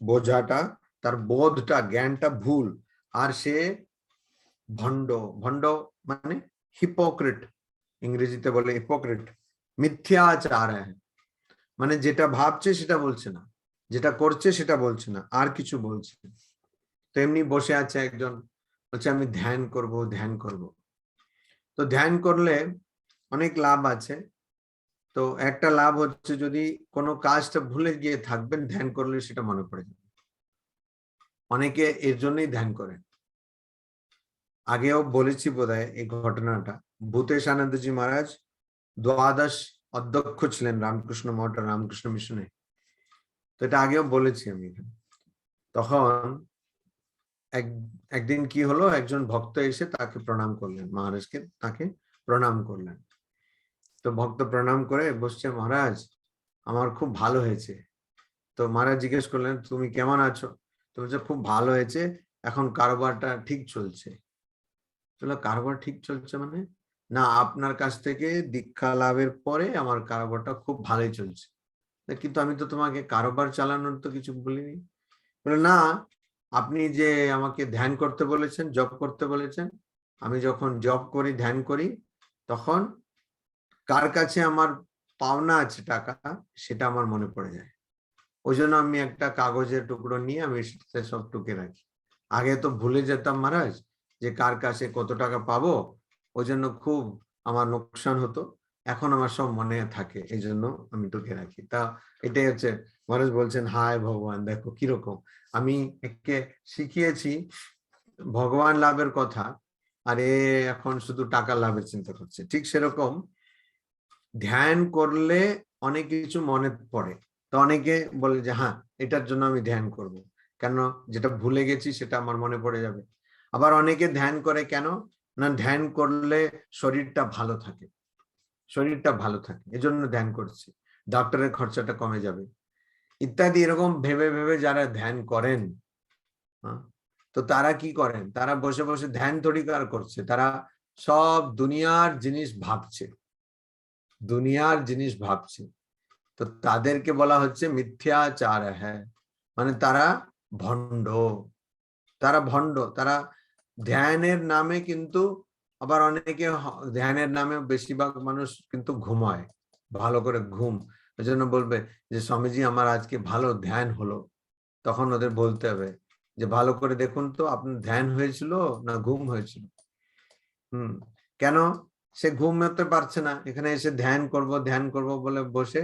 বোঝাটা, তার বোধটা, জ্ঞানটা ভুল, আর সে ভণ্ড। ভণ্ড মানে হিপোক্রিট, ইংরেজিতে বলে হিপোক্রিট, মিথ্যাচার মানে যেটা ভাবছে সেটা বলছে না, যেটা করছে সেটা বলছে না, আর কিছু বলছে। তো এমনি বসে আছে একজন, বলছে আমি ধ্যান করব ধ্যান করব। তো ধ্যান করলে অনেক লাভ আছে। তো একটা লাভ হচ্ছে, যদি কোনো কাজটা ভুলে গিয়ে থাকবেন, ধ্যান করলে সেটা মনে পড়ে যাবে। অনেকে এর জন্যই ধ্যান করেন। আগেও বলেছি বোধহয় এই ঘটনাটা। ভূতেশ আনন্দজি মহারাজ দ্বাদশ অধ্যক্ষ ছিলেন রামকৃষ্ণ মঠ, রামকৃষ্ণ মিশনে। তো এটা আগেও বলেছি আমি এখানে। তখন একদিন কি হলো, একজন ভক্ত এসে তাকে প্রণাম করলেন, মহারাজকে তাকে প্রণাম করলেন। তো ভক্ত প্রণাম করে বসছে, মহারাজ আমার খুব ভালো হয়েছে। তো মহারাজ জিজ্ঞেস করলেন তুমি কেমন আছো? তো বলছে খুব ভালো হয়েছে, এখন কারোবারটা ঠিক চলছে। কারোবার ঠিক চলছে মানে? না, আপনার কাছ থেকে দীক্ষা লাভের পরে আমার কারোবারটা খুব ভালোই চলছে। কিন্তু আমি তো তোমাকে কারোবার চালানোর তো কিছু বলিনি। বলে না, আপনি যে আমাকে ধ্যান করতে বলেছেন, জব করতে বলেছেন, আমি যখন জব করি, ধ্যান করি, তখন কার কাছে আমার পাওনা আছে টাকা, সেটা আমার মনে পড়ে যায়। ওই জন্য আমি একটা কাগজের টুকরো নিয়ে আমি সেটাতে সব টুকে রাখি। আগে তো ভুলে যেতাম মহারাজ যে কার কাছে কত টাকা পাবো, ওই জন্য খুব আমার লোকসান হতো। এখন আমার সব মনে থাকে, এই জন্য আমি টুকে রাখি। তা এটাই হচ্ছে, মহারাজ বলছেন হায় ভগবান, দেখো কিরকম আমি একে শিখিয়েছি ভগবান লাভের কথা, আর এ এখন শুধু টাকা লাভের চিন্তা করছে। ঠিক সেরকম ধ্যান করলে অনেক কিছু মনে পড়ে। তো অনেকে বলে যে হ্যাঁ এটার জন্য আমি ধ্যান করব, কেন যেটা ভুলে গেছি সেটা আমার মনে পড়ে যাবে। আবার অনেকে ধ্যান করে কেন না, ধ্যান করলে শরীরটা ভালো থাকে, শরীরটা ভালো থাকে এজন্য ধ্যান করছে, ডক্টরের খরচাটা কমে যাবে ইত্যাদি। এরকম ভেবে ভেবে যারা ধ্যান করেন, তো তারা কি করেন, তারা বসে বসে ধ্যান তরিকার করছে, তারা সব দুনিয়ার জিনিস ভাবছে, দুনিয়ার জিনিস ভাবছে। তো তাদেরকে বলা হচ্ছে মিথ্যাচার হ্যাঁ, মানে তারা ভণ্ড, তারা ভণ্ড। তারা ধ্যানের নামে কিন্তু, আবার অনেকে ধ্যানের নামে বেশিরভাগ মানুষ কিন্তু ঘুমায়, ভালো করে ঘুম। ওই জন্য বলবে যে স্বামীজি আমার আজকে ভালো ধ্যান হলো, তখন ওদের বলতে হবে যে ভালো করে দেখুন তো আপনার ধ্যান হয়েছিল না ঘুম হয়েছিল। কেন সে ঘুমাতে পারছে না, এখানে এসে ধ্যান করব বলে বসে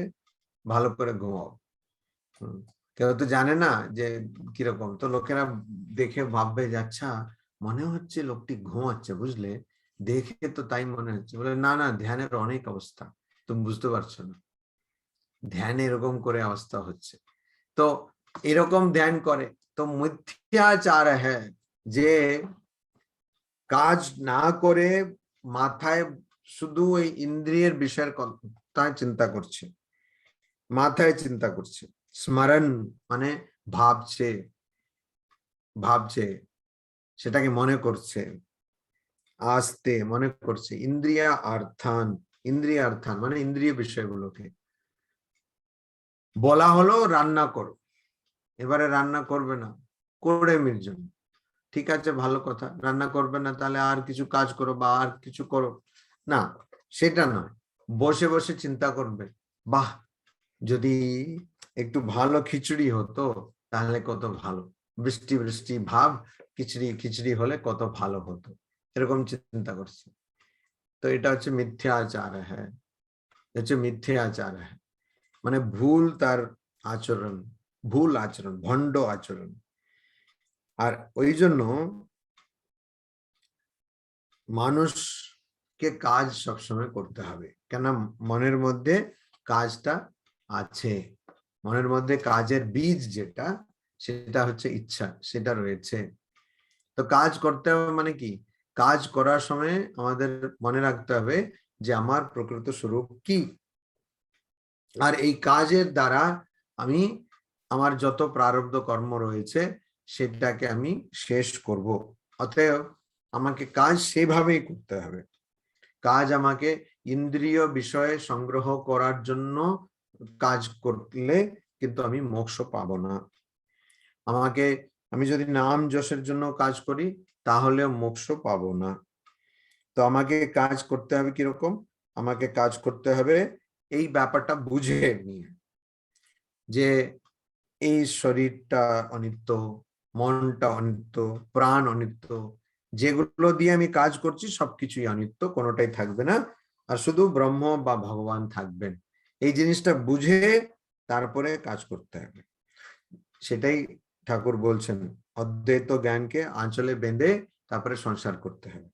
ভালো করে ঘুমাও। কেউ তো জানে না যে কিরকম, তো লোকেরা দেখে ভাববে যে আচ্ছা মনে হচ্ছে লোকটি ঘুমাচ্ছে, বুঝলে দেখে তো তাই মনে হচ্ছে। বলে না না, ধ্যানের অনেক অবস্থা, তুমি বুঝতে পারছো না, ধ্যান এরকম করে অবস্থা হচ্ছে। তো এরকম ধ্যান করে, তো মিথ্যাচার হ্যাঁ, যে কাজ না করে মাথায় শুধু ওই ইন্দ্রিয়ের বিষয়ের কথা চিন্তা করছে, মাথায় চিন্তা করছে। স্মরণ মানে ভাবছে, ভাবছে সেটাকে মনে করছে, আস্তে মনে করছে। ইন্দ্রিয়া অর্থান, ইন্দ্রিয় অর্থান মানে ইন্দ্রিয় বিষয়গুলোকে। বলা হলো রান্না করো, এবারে রান্না করবে না, করে মির্জন, ঠিক আছে ভালো কথা, রান্না করবে না তাহলে আর কিছু কাজ করো বা আর কিছু করো না, সেটা নয়। বসে বসে চিন্তা করবে, বাহ যদি একটু ভালো খিচুড়ি হতো তাহলে কত ভালো, বৃষ্টি বৃষ্টি ভাব, খিচড়ি খিচড়ি হলে কত ভালো হতো, এরকম চিন্তা করছে। তো এটা হচ্ছে মিথ্যাচার হ্যাঁ, হচ্ছে মিথ্যাচার হ্যাঁ, মানে ভুল তার আচরণ, ভুল আচরণ, ভণ্ড আচরণ। আর ওই জন্য মানুষকে কাজ সবসময় করতে হবে, কেন মনের মধ্যে কাজটা আছে, মনের মধ্যে কাজের বীজ যেটা, সেটা হচ্ছে ইচ্ছা, সেটা রয়েছে। তো কাজ করতে হবে মানে কি, কাজ করার সময় আমাদের মনে রাখতে হবে যে আমার প্রকৃত স্বরূপ কি, আর এই কাজের দ্বারা আমি আমার যত প্রারব্ধ কর্ম রয়েছে সেটাকে আমি শেষ করব। অতএব আমাকে কাজ সেভাবেই করতে হবে। কাজ আমাকে ইন্দ্রিয় বিষয়ে সংগ্রহ করার জন্য কাজ করলে কিন্তু আমি মোক্ষ পাবো না। আমাকে, আমি যদি নাম যশের জন্য কাজ করি তাহলেও মোক্ষ পাবো না। তো আমাকে কাজ করতে হবে কিরকম, আমাকে কাজ করতে হবে এই ব্যাপারটা বুঝে নিয়ে যে এই শরীরটা অনিত্য, মনটা অনিত্য, প্রাণ অনিত্য, যেগুলো দিয়ে আমি কাজ করছি সবকিছুই অনিত্য, কোনোটাই থাকবে না, আর শুধু ব্রহ্ম বা ভগবান থাকবেন। এই জিনিসটা বুঝে তারপরে কাজ করতে হবে। সেটাই ঠাকুর বলছেন, অদ্বৈত জ্ঞানকে আঁচলে বেঁধে তারপরে সংসার করতে হবে।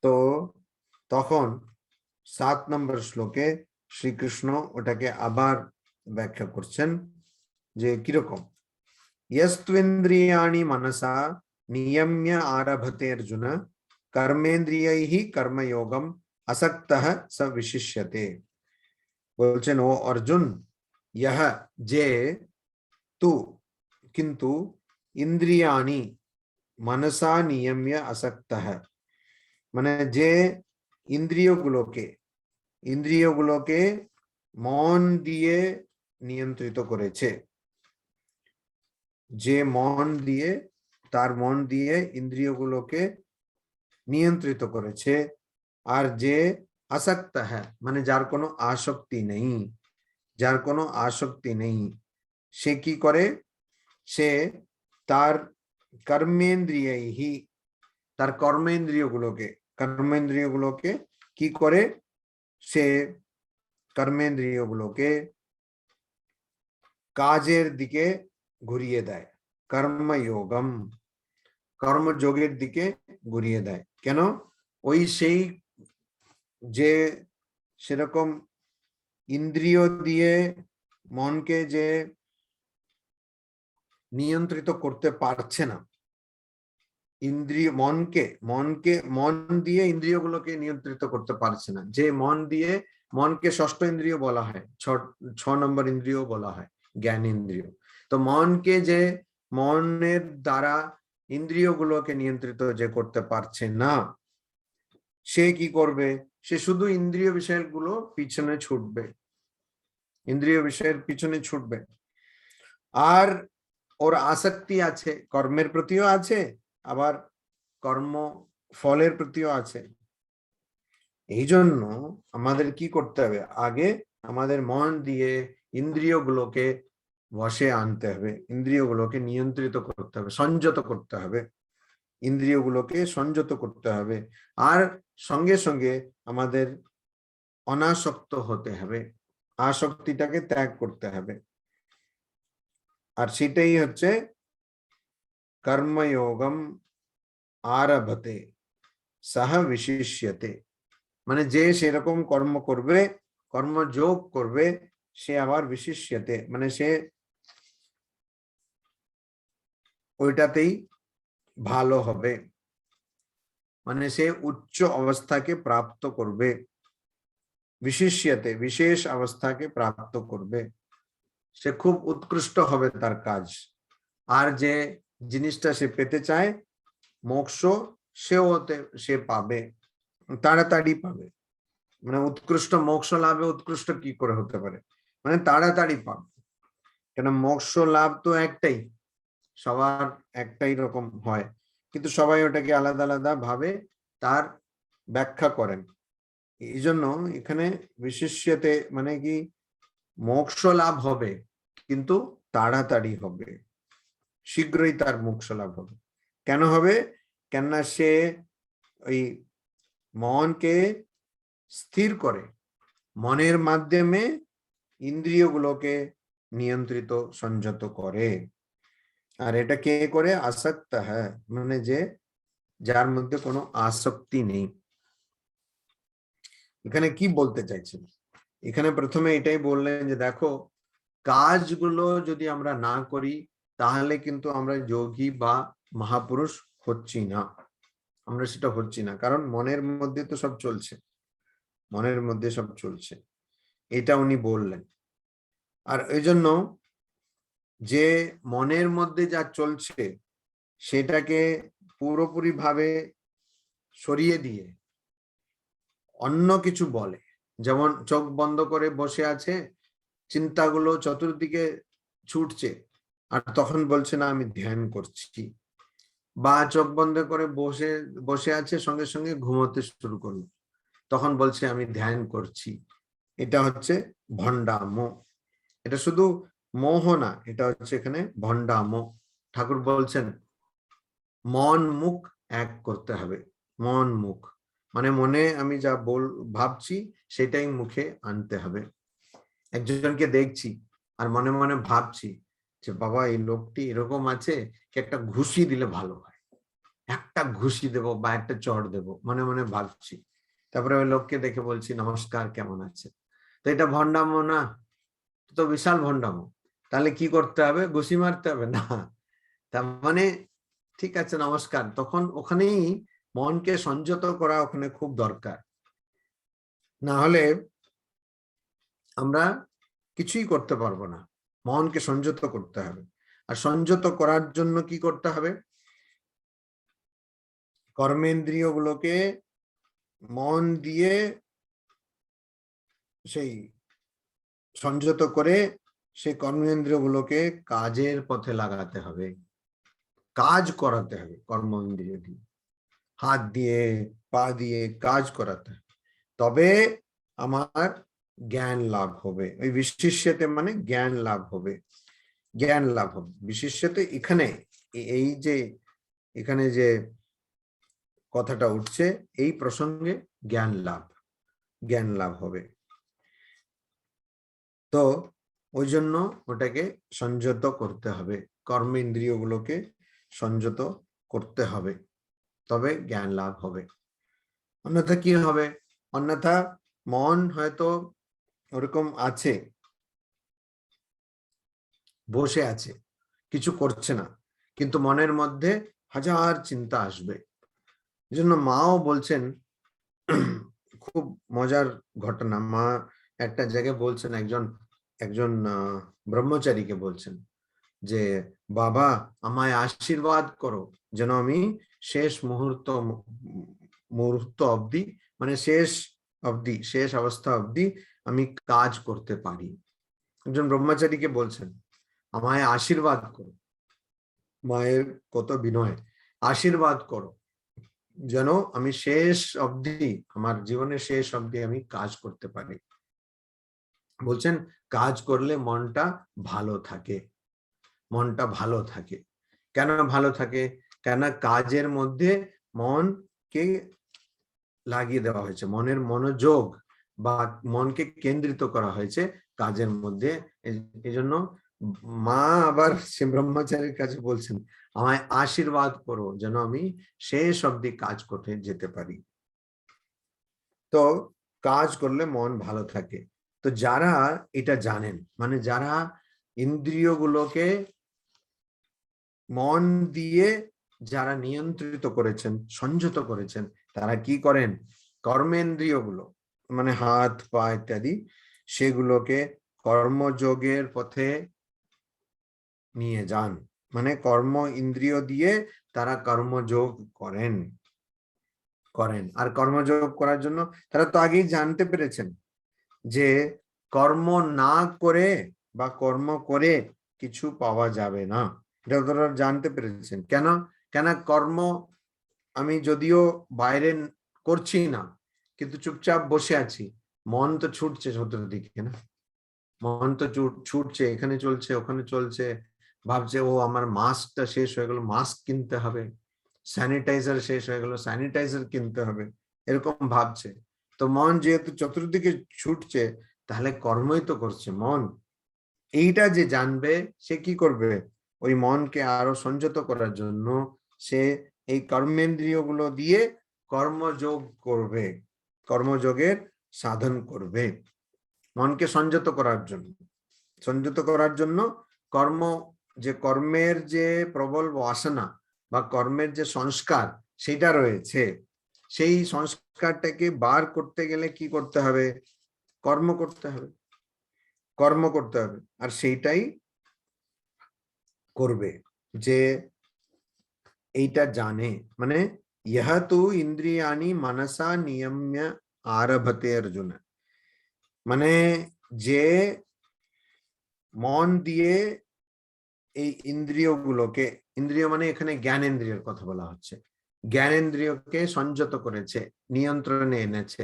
তো তখন 7 নম্বর শ্লোকে শ্রীকৃষ্ণ ওটাকে আবার ব্যাখ্যা করছেন যে কিরকম, यस्त्विन्द्रियाणि मनसा नियम्य आरभते अर्जुन कर्मेन्द्रियैः कर्मयोगम असक्तः स विशिष्यते। बोलছেন ও অর্জুন, यह जे तू किंतु इंद्रियाणि मनसा नियम्य असक्तः, মানে যে ইন্দ্রিয়গুলোকে মন দিয়ে নিয়ন্ত্রিত করেছে, যে মন দিয়ে তার মন দিয়ে ইন্দ্রিয়গুলোকে নিয়ন্ত্রিত করেছে, আর যে আসক্ত হ্যাঁ মানে যার কোনো আসক্তি নেই, যার কোনো আসক্তি নেই, সে কি করে, সে তার কর্মেন্দ্রিয়হি, তার কর্মেন্দ্রিয়গুলোকে কি করে, সে কর্মেন্দ্রিয়গুলোকে কাজের দিকে ঘুরিয়ে দেয়, কর্মযোগম, কর্মযোগের দিকে ঘুরিয়ে দেয়। কেন? ওই সেই যে সেরকম ইন্দ্রিয় দিয়ে মনকে যে নিয়ন্ত্রিত করতে পারছে না, ইন্দ্রিয় মন দিয়ে ইন্দ্রিয়গুলোকে নিয়ন্ত্রিত করতে পারছে না, যে মন দিয়ে, মনকে ষষ্ঠ ইন্দ্রিয় বলা হয়, 6 নম্বর ইন্দ্রিয় বলা হয় জ্ঞান ইন্দ্রিয়। তো মনকে যে মনের দ্বারা ইন্দ্রিয়গুলোকে নিয়ন্ত্রিত যে করতে পারছে না, সে কি করবে, সে শুধু ইন্দ্রিয় বিষয়গুলো পিছনে ছুটবে, ইন্দ্রিয় বিষয়ের পিছনে ছুটবে। আর ওর আসক্তি আছে, কর্মের প্রতিও আছে, আবার কর্ম ফলের প্রতিও আছে। এই জন্য আমাদের কি করতে হবে, আগে আমাদের মন দিয়ে ইন্দ্রিয়গুলোকে বশে আনতে হবে, ইন্দ্রিয়গুলোকে নিয়ন্ত্রিত করতে হবে, সংযত করতে হবে, ইন্দ্রিয়গুলোকে সংযত করতে হবে। আর সঙ্গে সঙ্গে আমাদের অনাসক্ত হতে হবে, আসক্তিটাকে ত্যাগ করতে হবে। আর সেটাই হচ্ছে কর্মযোগম আরভতে সহ বিশিষ্যতে, মানে যে সেরকম কর্ম করবে, কর্মযোগ করবে, সে আবার বিশিষ্যতে মানে সে ওইটাতেই ভালো হবে, মানে সে উচ্চ অবস্থাকে প্রাপ্ত করবে, বিশিষ্যতে বিশেষ অবস্থাকে প্রাপ্ত করবে, সে খুব উৎকৃষ্ট হবে তার কাজ। আর যে জিনিসটা সে পেতে চায়, মোক্ষ, সে পাবে, তাড়াতাড়ি পাবে। মানে উৎকৃষ্ট মোক্ষ লাভে উৎকৃষ্ট কি করে হতে পারে, মানে তাড়াতাড়ি পাবে। কেন মোক্ষ লাভ তো একটাই, সবার একটাই রকম হয়, কিন্তু সবাই ওটাকে আলাদা আলাদা ভাবে তার ব্যাখ্যা করেন। এই জন্য এখানে বিশিষ্যতে মানে কি, মোক্ষ লাভ হবে কিন্তু তাড়াতাড়ি হবে, শীঘ্রই তার মোক্ষ লাভ হবে। কেন হবে? কেননা সে ওই মনকে স্থির করে, মনের মাধ্যমে ইন্দ্রিয়গুলোকে নিয়ন্ত্রিত সংযত করে। আর এটা কে করে? আসক্ত হ্যাঁ মানে যে যার মধ্যে কোনো আসক্তি নেই। এখানে কি বলতে চাইছেন? এখানে প্রথমে এটাই বললেন যে দেখো, কাজগুলো যদি আমরা না করি তাহলে কিন্তু আমরা যোগী বা মহাপুরুষ হচ্ছি না, আমরা সেটা হচ্ছি না, কারণ মনের মধ্যে তো সব চলছে, মনের মধ্যে সব চলছে, এটা উনি বললেন। আর এই জন্য যে মনের মধ্যে যা চলছে সেটাকে পুরোপুরি ভাবে সরিয়ে দিয়ে অন্য কিছু বলে, যেমন চোখ বন্ধ করে বসে আছে, চিন্তাগুলো চতুর্দিকে ছুটছে, আর তখন বলছে না আমি ধ্যান করছি, বা চোখ বন্ধ করে বসে আছে, সঙ্গে সঙ্গে ঘুমোতে শুরু করলো, তখন বলছে আমি ধ্যান করছি। এটা হচ্ছে ভণ্ডামো। এটা শুধু মোহ না, এটা হচ্ছে এখানে ভণ্ডামো। ঠাকুর বলছেন মন মুখ এক করতে হবে। মন মুখ মানে মনে আমি যা ভাবছি সেটাই মুখে আনতে হবে। একজনকে দেখছি আর মনে মনে ভাবছি যে বাবা এই লোকটি এরকম আছে, কি একটা ঘুষি দিলে ভালো হয়, একটা ঘুষি দেব বা একটা চড় দেব, মনে মনে ভাবছি। তারপরে ওই লোককে দেখে বলছি নমস্কার, কেমন আছে। তো এটা ভণ্ডামো না? তো বিশাল ভণ্ডামো। তাহলে কি করতে হবে? ঘুষি মারতে হবে না। তার মানে ঠিক আছে নমস্কার, তখন ওখানেই মনকে সংযত করা ওখানে খুব দরকার। না হলে আমরা কিছুই করতে পারবো না। মনকে সংযত করতে হবে। আর সংযত করার জন্য কি করতে হবে? কর্মেন্দ্রিয়গুলোকে মন দিয়ে সেই সংযত করে সেই কর্মেন্দ্রিয়গুলোকে কাজের পথে লাগাতে হবে, কাজ করাতে হবে। কর্মেন্দ্রিয় দিয়ে, হাত দিয়ে পা দিয়ে কাজ করাতে হবে, তবে আমার জ্ঞান লাভ হবে। ওই বিশিষ্যতে মানে জ্ঞান লাভ হবে, জ্ঞান লাভ হবে। বিশিষ্যতে এখানে এই যে এখানে যে কথাটা উঠছে এই প্রসঙ্গে জ্ঞান লাভ, জ্ঞান লাভ হবে। তো ওই জন্য ওটাকে সংযত করতে হবে, কর্মেন্দ্রিয়গুলোকে সংযত করতে হবে, তবে জ্ঞান লাভ হবে। অন্যথা কি হবে? অন্যথা মন হয়তো ওরকম আছে, বসে আছে, কিছু করছে না, কিন্তু মনের মধ্যে হাজার চিন্তা আসবে। এজন্য মাও বলছেন, খুব মজার ঘটনা। মা একটা জায়গায় বলছেন, একজন একজন ব্রহ্মচারীকে বলছেন যে বাবা আমায় আশীর্বাদ করো যেন আমি শেষ মুহূর্ত অবধি, মানে শেষ অবস্থা অবধি আমি কাজ করতে পারি। একজন ব্রহ্মচারীকে বলছেন আমায় আশীর্বাদ করো, মায়ের কত বিনয়, আশীর্বাদ করো যেন আমি শেষ অবধি, আমার জীবনের শেষ অবধি আমি কাজ করতে পারি। বলছেন কাজ করলে মনটা ভালো থাকে, মনটা ভালো থাকে। কেন ভালো থাকে? কেন কাজের মধ্যে মনকে লাগিয়ে দেওয়া হয়েছে, মনের মনোযোগ বা মনকে কেন্দ্রিত করা হয়েছে কাজের মধ্যে। এজন্য মা আবার সে ব্রহ্মচারীর কাছে বলছেন আমায় আশীর্বাদ করো যেন আমি শেষ অবধি কাজ করতে যেতে পারি। তো কাজ করলে মন ভালো থাকে। তো যারা এটা জানেন, মানে যারা ইন্দ্রিয়গুলোকে মন দিয়ে যারা নিয়ন্ত্রিত করেছেন, সংযত করেছেন, তারা কি করেন? কর্মেন্দ্রিয়গুলো মানে হাত পা ইত্যাদি, সেগুলোকে কর্মযোগের পথে নিয়ে যান। মানে কর্ম ইন্দ্রিয় দিয়ে তারা কর্মযোগ করেন। আর কর্মযোগ করার জন্য তারা তো আগেই জানতে পেরেছেন যে কর্ম না করে বা কর্ম করে কিছু পাওয়া যাবে না। এটা তারা জানতে পেরেছেন। কেন? কর্ম আমি যদিও বাইরে করছি না, কিন্তু চুপচাপ বসে আছি, মন তো ছুটছে চতুর্দিকে না, মন তো ছুটছে, এখানে চলছে ওখানে চলছে, ভাবছে ও আমার মাস্কটা শেষ হয়ে গেল, মাস্ক কিনতে হবে, স্যানিটাইজার শেষ হয়ে গেল, স্যানিটাইজার কিনতে হবে, এরকম ভাবছে। তো মন যেহেতু চতুর্দিকে ছুটছে, তাহলে কর্মই তো করছে মন। এইটা যে জানবে সে কি করবে? ওই মনকে আরো সংযত করার জন্য সে এই কর্মেন্দ্রিয়গুলো দিয়ে কর্মযোগ করবে, কর্মযোগের সাধন করবে। মনকে সংযত করার জন্য, কর্ম, যে কর্মের যে প্রবল বাসনা বা কর্মের যে সংস্কার সেটা রয়েছে, সেই সংস্কারটাকে বার করতে গেলে কি করতে হবে? কর্ম করতে হবে, কর্ম করতে হবে। আর সেইটাই করবে যে এইটা জানে, মানে ইহ তু ইন্দ্রিয়ানি মনসা নিয়ম্য আরভতে অর্জুন, মানে যে মন দিয়ে এই ইন্দ্রিয়গুলোকে, ইন্দ্রিয় মানে এখানে জ্ঞানেন্দ্রিয়ের কথা বলা হচ্ছে, জ্ঞানেন্দ্রিয়কে সংযত করেছে, নিয়ন্ত্রণে এনেছে,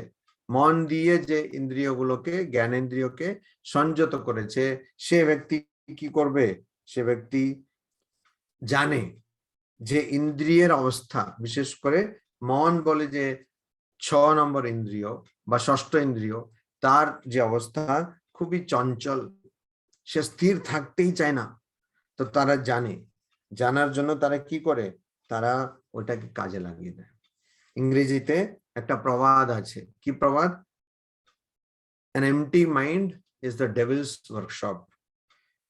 মন দিয়ে যে ইন্দ্রিয়গুলোকে, জ্ঞানেন্দ্রিয়কে সংযত করেছে, সে ব্যক্তি কি করবে? সে ব্যক্তি জানে যে ইন্দ্রিয়ের অবস্থা, বিশেষ করে মন বলে যে 6 নম্বর ইন্দ্রিয় বা ষষ্ঠ ইন্দ্রিয়, তার যে অবস্থা খুবই চঞ্চল, সে স্থির থাকতেই চায় না। তো তারা জানে, জানার জন্য তারা কি করে? তারা ওটাকে কাজে লাগিয়ে দেয়। ইংরেজিতে একটা প্রবাদ আছে, কি প্রবাদ? an empty mind is the devil's workshop।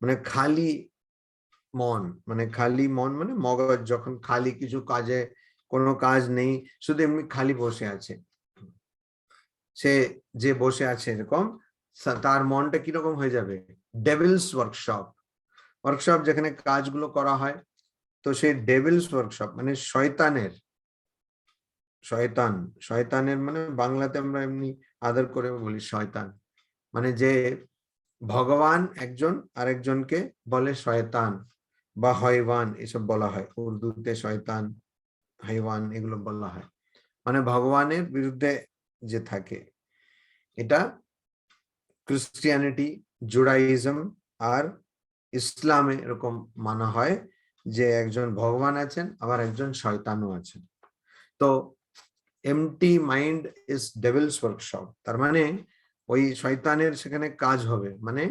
মানে খালি মন, মানে খালি মন মানে মগজ যখন খালি, কিছু কাজে কোনো কাজ নেই, শুধু এমনি খালি বসে আছে, সে যে বসে আছে এরকম, তার মনটা কিরকম হয়ে যাবে? Devil's workshop. ওয়ার্কশপ যেখানে কাজগুলো করা হয়, তো সেই ডেভিলস ওয়ার্কশপ মানে শয়তানের, শয়তানের মানে বাংলাতে আমরা এমনি আদর করে বলি শয়তান, মানে যে ভগবান একজন আরেকজনকে বলে শয়তান বা হয়ওয়ান, এসব বলা হয় উর্দুতে, শয়তান, হাইওয়ান এগুলো বলা হয়, মানে ভগবানের বিরুদ্ধে যে থাকে। এটা ক্রিশ্চিয়ানিটি, জুডাইজম আর ইসলামে এরকম মানা হয় যে একজন ভগবান আছেন, আবার একজন শয়তানও আছেন। তো empty mind is devil's workshop, তার মানে ওই শয়তানের সেখানে কাজ হবে, মানে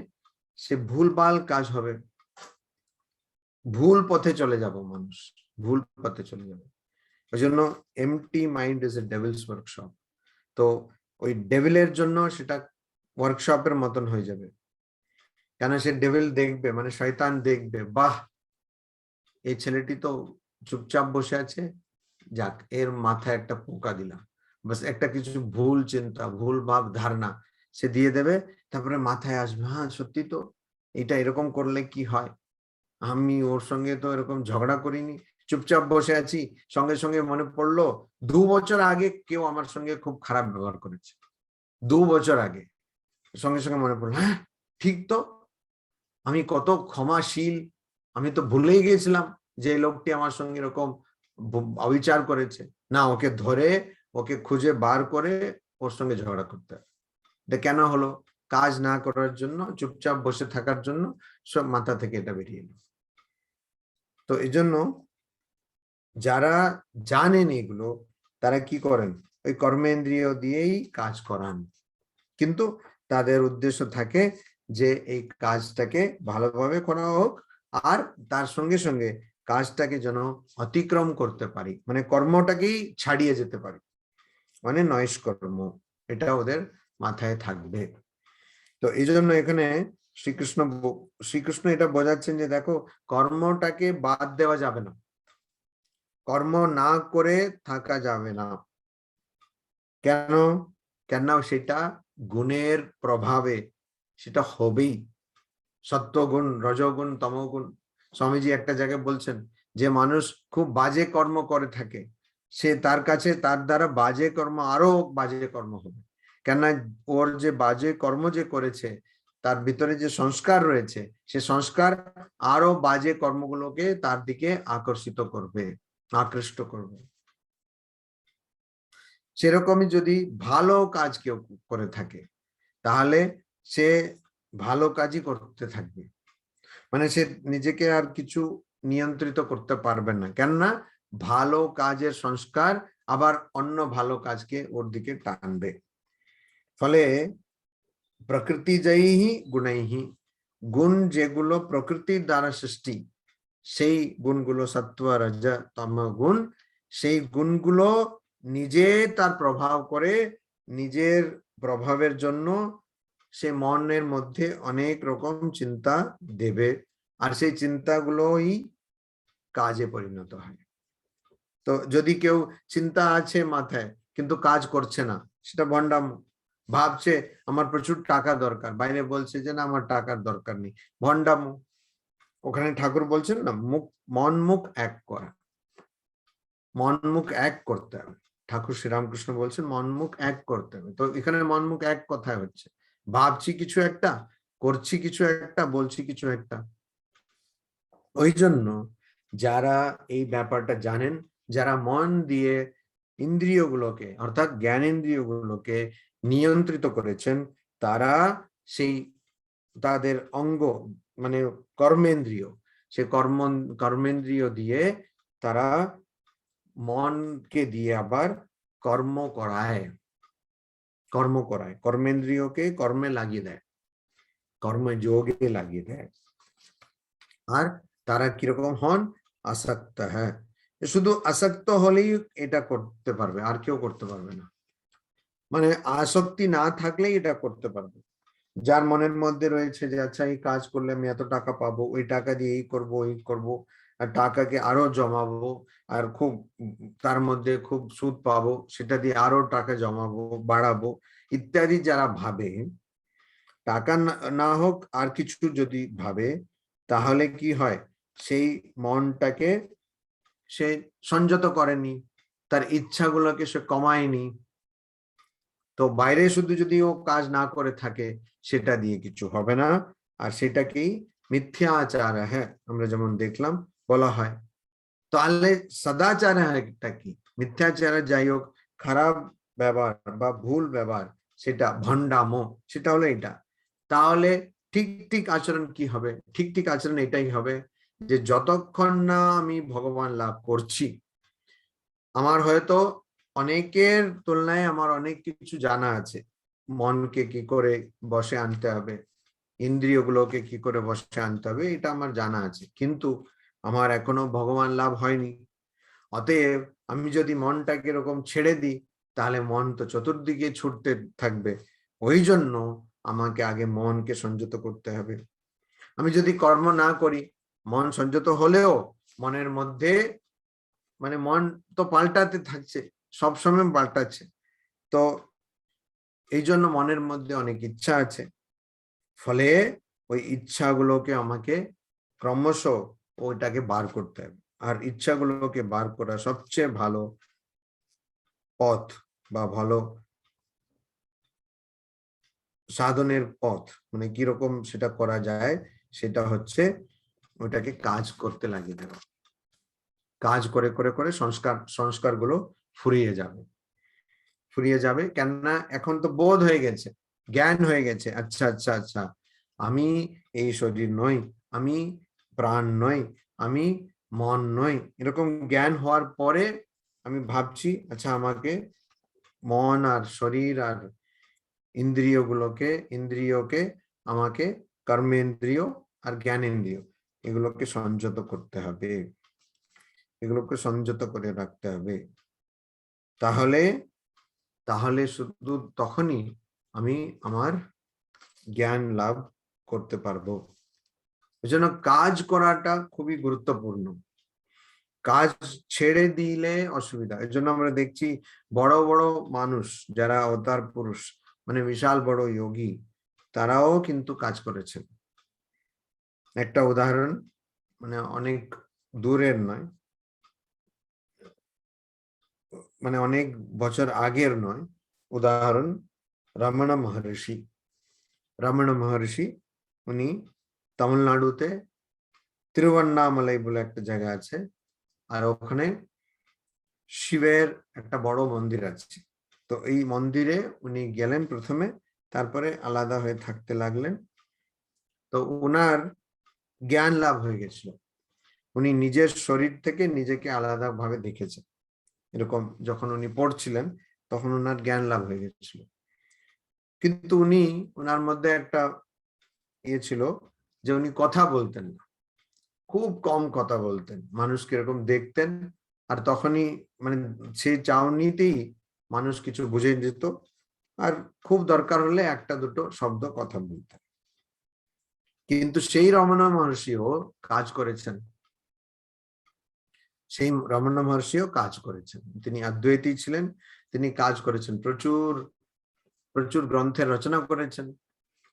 সে ভুলভাল কাজ হবে, ভুল পথে চলে যাব, মানুষ ভুল পথে চলে যাবে। ওই জন্য empty mind is a devil's workshop. তো ওই ডেভিলের জন্য সেটা ওয়ার্কশপের মতন হয়ে যাবে, কেন সে ডেভিল দেখবে, মানে শয়তান দেখবে, বাহ এই ছেলেটি তো চুপচাপ বসে আছে, যাক এর মাথায় একটা পোকা দিলাম, বাস একটা কিছু ভুল চিন্তা, ভুল ভাব ধারণা সে দিয়ে দেবে, তারপরে মাথায় আসবে, হ্যাঁ সত্যি তো, এটা এরকম করলে কি হয়, আমি ওর সঙ্গে তো এরকম ঝগড়া করিনি, চুপচাপ বসে আছি, সঙ্গে সঙ্গে মনে পড়লো 2 বছর আগে কেউ আমার সঙ্গে খুব খারাপ ব্যবহার করেছে, 2 বছর আগে, সঙ্গে সঙ্গে মনে পড়লো, হ্যাঁ ঠিক তো, আমি কত ক্ষমাশীল, আমি তো ভুলেই গেছিলাম যে লোকটি আমার সঙ্গে এরকম অবিচার করেছে, না ওকে ধরে, ওকে খুঁজে বার করে ওর সঙ্গে ঝগড়া করতে হবে। এটা কেন হলো? কাজ না করার জন্য, চুপচাপ বসে থাকার জন্য সব মাথা থেকে এটা বেরিয়ে এলো। তো এই জন্য যারা জানেন এগুলো, তারা কি করেন? ওই কর্মেন্দ্রিয় দিয়েই কাজ করান, কিন্তু তাদের উদ্দেশ্য থাকে যে এই কাজটাকে ভালোভাবে করা হোক, আর তার সঙ্গে সঙ্গে কাজটাকে যেন অতিক্রম করতে পারি, মানে কর্মটাকেই ছাড়িয়ে যেতে পারি, মানে নৈষ্কর্ম, এটা ওদের মাথায় থাকবে। তো এই জন্য এখানে শ্রীকৃষ্ণ এটা বোঝাচ্ছেন যে দেখো, কর্মটাকে বাদ দেওয়া যাবে না, কর্ম না করে থাকা যাবে না। কেন? কেন সেটা গুণের প্রভাবে সেটা হবেই, সত্ত্বগুণ, রজগুণ, তমগুণ। স্বামীজি একটা জায়গায় বলছেন যে মানুষ খুব বাজে কর্ম করে থাকে, সে তার কাছে তার দ্বারা বাজে কর্ম আরো বাজে কর্ম হবে, কেননা ওর যে বাজে কর্ম যে করেছে তার ভিতরে যে সংস্কার রয়েছে, সে সংস্কার আরো বাজে কর্মগুলোকে তার দিকে আকর্ষিত করবে, আকৃষ্ট করবে। সেরকমই যদি ভালো কাজ কেউ করে থাকে, তাহলে সে ভালো কাজই করতে থাকবে, মানে সে নিজেকে আর কিছু নিয়ন্ত্রিত করতে পারবে না, কেননা ভালো কাজের সংস্কার আবার অন্য ভালো কাজকে ওর দিকে টানবে। ফলে প্রকৃতি জয়ী গুণৈহি, গুণ যেগুলো প্রকৃতির দ্বারা সৃষ্টি, সেই গুণগুলো সত্ত্ব রজ তম গুণ, সেই গুণগুলো নিজে তার প্রভাব করে, নিজের প্রভাবের জন্য সে মনের মধ্যে অনেক রকম চিন্তা দেবে, আর সেই চিন্তাগুলোই কাজে পরিণত হয়। তো যদি কেউ চিন্তা আছে মাথায় কিন্তু কাজ করছে না, সেটা ভণ্ডাম, ভাবছে আমার প্রচুর টাকা দরকার, বাইরে বলছে যে না আমার টাকার দরকার নেই, ভণ্ডাম। ওখানে ঠাকুর বলছেন না, মন মুখ এক করা, মন মুখ এক করতে হবে, ঠাকুর শ্রীরামকৃষ্ণ বলছেন মন মুখ এক করতে হবে। তো এখানে মন মুখ এক কথায় হচ্ছে, ভাবছি কিছু একটা, করছি কিছু একটা, বলছি কিছু একটা। ওই জন্য যারা এই ব্যাপারটা জানেন, যারা মন দিয়ে ইন্দ্রিয়গুলোকে অর্থাৎ জ্ঞানেন্দ্রিয়গুলোকে নিয়ন্ত্রিত করেছেন, তারা সেই তাদের অঙ্গ মানে কর্মেন্দ্রিয়, সে কর্মেন্দ্রিয় দিয়ে তারা মনকে দিয়ে আবার কর্ম করায়, কর্মেন্দ্রিয়কে কর্মে লাগিয়ে দেয়, কর্মযোগে লাগিয়ে দেয়। আর তারা কিরকম হন? আসক্ত। হ্যাঁ, শুধু আসক্ত হলেই এটা করতে পারবে, আর কেউ করতে পারবে না। মানে আসক্তি না থাকলেই এটা করতে পারবে। যার মনের মধ্যে রয়েছে যে আচ্ছা এই কাজ করলে আমি এত টাকা পাবো, ওই টাকা দিয়ে এই করব ওই করব, আর টাকাকে আরো জমাবো, আর খুব তার মধ্যে খুব সুদ পাবো, সেটা দিয়ে আরো টাকা জমাবো, বাড়াবো ইত্যাদি যারা ভাবে, টাকা না হোক আর কিছু যদি ভাবে, তাহলে কি হয়? সেই মনটাকে সে সংযত করেনি, তার ইচ্ছাগুলোকে সে কমায়নি। তো বাইরে শুধু যদি ও কাজ না করে থাকে, সেটা দিয়ে কিছু হবে না। আর সেটাকেই মিথ্যাচার, হ্যাঁ, আমরা যেমন দেখলাম বলা হয়। তাহলে সদাচার একটা কি? মিথ্যাচার যাই হোক, খারাপ ব্যবহার বা ভুল ব্যবহার, সেটা ভণ্ডামো, সেটা হলো এটা। তাহলে ঠিক ঠিক আচরণ কি হবে? ঠিক ঠিক আচরণ এটাই হবে যে যতক্ষণ না আমি ভগবান লাভ করছি, আমার হয়তো অনেকের তুলনায় আমার অনেক কিছু জানা আছে। মনকে কি করে বশে আনতে হবে, ইন্দ্রিয়গুলোকে কি করে বশে আনতে হবে, এটা আমার জানা আছে, কিন্তু আমার এখনো ভগবান লাভ হয়নি। অতএব আমি যদি মনটাকে এরকম ছেড়ে দিই, তাহলে মন তো চতুর্দিকে ছুটতে থাকবে। ওই জন্য আমাকে আগে মনকে সংযত করতে হবে। আমি যদি কর্ম না করি, মন সংযত হলেও মনের মধ্যে মানে মন তো পাল্টাতে থাকছে, সবসময় পাল্টাচ্ছে। তো এই জন্য মনের মধ্যে অনেক ইচ্ছা আছে, ফলে ওই ইচ্ছাগুলোকে আমাকে ক্রমশ ওইটাকে বার করতে হবে। আর ইচ্ছাগুলোকে বার করা সবচেয়ে ভালো পথ বা ভালো সাধনের পথ, মানে কিরকম সেটা করা যায়, সেটা হচ্ছে ওইটাকে কাজ করতে লাগিয়ে দেওয়া। কাজ করে করে করে সংস্কারগুলো ফুরিয়ে যাবে, ফুরিয়ে যাবে। কেননা এখন তো বোধ হয়ে গেছে, জ্ঞান হয়ে গেছে, আচ্ছা আচ্ছা আচ্ছা, আমি এই শরীর নই, আমি প্রাণ নই, আমি মন নই। এরকম জ্ঞান হওয়ার পরে আমি ভাবছি আচ্ছা আমাকে মন আর শরীর আর ইন্দ্রিয়কে আমাকে কর্মেন্দ্রিয় আর জ্ঞানেন্দ্রিয় এগুলোকে সংযত করতে হবে, এগুলোকে সংযত করে রাখতে হবে। তাহলে তাহলে শুধু তখনই আমি আমার জ্ঞান লাভ করতে পারবো। এজন্য কাজ করাটা খুবই গুরুত্বপূর্ণ। কাজ ছেড়ে দিলে অসুবিধা। এর জন্য আমরা দেখছি বড় বড় মানুষ যারা অবতার পুরুষ, মানে বিশাল বড় যোগী, তারাও কিন্তু কাজ করেছেন। একটা উদাহরণ, মানে অনেক দূরের নয়, মানে অনেক বছর আগের নয়, উদাহরণ রমনা মহর্ষি। রমনা মহর্ষি উনি তামিলনাড়ুতে তিরুভান্নামালাই বলে একটা জায়গা আছে, আর ওখানে শিবের একটা বড় মন্দির আছে। তো এই মন্দিরে উনি গেলেন প্রথমে, তারপরে আলাদা হয়ে থাকতে লাগলেন। তো উনার জ্ঞান লাভ হয়ে গেছিল, উনি নিজের শরীর থেকে নিজেকে আলাদা ভাবে দেখেছেন। এরকম যখন উনি পড়ছিলেন তখন উনার জ্ঞান লাভ হয়ে গেছিল। কিন্তু উনি ওনার মধ্যে একটা ইয়ে ছিল যে উনি কথা বলতেন না, খুব কম কথা বলতেন, মানুষকে এরকম দেখতেন, আর তখনই মানে সেই চাউনিতেই মানুষ কিছু বুঝে যেত, আর খুব দরকার হলে একটা দুটো শব্দ কথা বলতেন। কিন্তু সেই রমনা মহর্ষিও কাজ করেছেন, সেই রমনা মহর্ষিও কাজ করেছেন। তিনি অদ্বৈতী ছিলেন, তিনি কাজ করেছেন, প্রচুর প্রচুর গ্রন্থের রচনা করেছেন,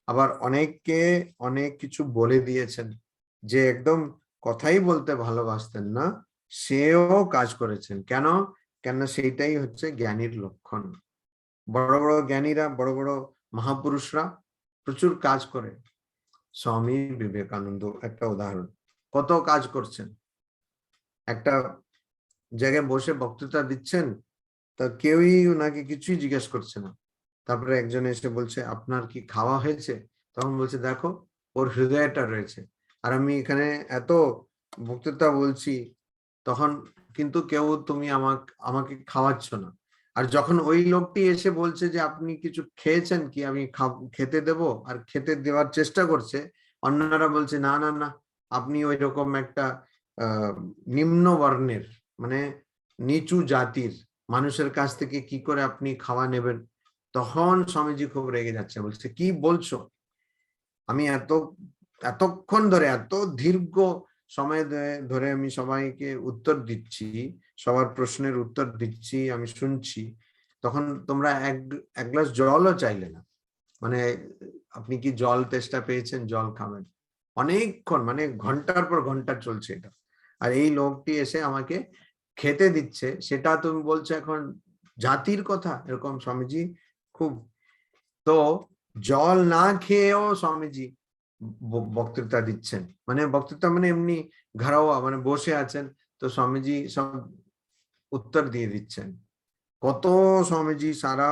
আবার অনেককে অনেক কিছু বলে দিয়েছেন। যে একদম কথাই বলতে ভালোবাসতেন না, সেও কাজ করেছেন। কেন? কেন সেইটাই হচ্ছে জ্ঞানীর লক্ষণ। বড় বড় জ্ঞানীরা, বড় বড় মহাপুরুষরা প্রচুর কাজ করে। স্বামী বিবেকানন্দ একটা উদাহরণ, কত কাজ করছেন। একটা জায়গায় বসে বক্তৃতা দিচ্ছেন, তা কেউই ওনাকে কিছুই জিজ্ঞেস করছে না, তারপরে একজন এসে বলছে আপনার কি খাওয়া হয়েছে? তখন বলছে দেখো ওর হৃদয়টা রয়েছে, আর আমি এখানে এত বক্তৃতা বলছি, তখন কিন্তু কেউ তুমি আমাকে খাওয়াচ্ছ না। আর যখন ওই লোকটি এসে বলছে যে আপনি কিছু খেয়েছেন কি, আমি খেতে দেব, আর খেতে দেওয়ার চেষ্টা করছে, অন্যরা বলছে না না না, আপনি ওই রকম একটা নিম্ন বর্ণের, মানে নিচু জাতির মানুষের কাছ থেকে কি করে আপনি খাওয়া নেবেন? তখন স্বামীজি খুব রেগে যাচ্ছে, বলছে কি বলছো? আমি এতক্ষণ ধরে, এত দীর্ঘ সময় ধরে আমি সবাইকে উত্তর দিচ্ছি, সবার প্রশ্নের উত্তর দিচ্ছি, আমি শুনছি, তখন তোমরা এক গ্লাস জলও চাইলে না। মানে আপনি কি জল তেষ্টা পেয়েছেন, জল খাবেন? অনেকক্ষণ, মানে ঘন্টার পর ঘন্টা চলছে এটা। আর এই লোকটি এসে আমাকে খেতে দিচ্ছে, সেটা তুমি বলছো এখন জাতির কথা? এরকম স্বামীজি খুব, তো জল না খেয়েও স্বামীজি বক্তৃতা দিচ্ছেন, মানে বক্তৃতা মানে এমনি ঘরোয়া, মানে বসে আছেন, তো স্বামীজি সব উত্তর দিয়ে দিচ্ছেন। কত স্বামীজি সারা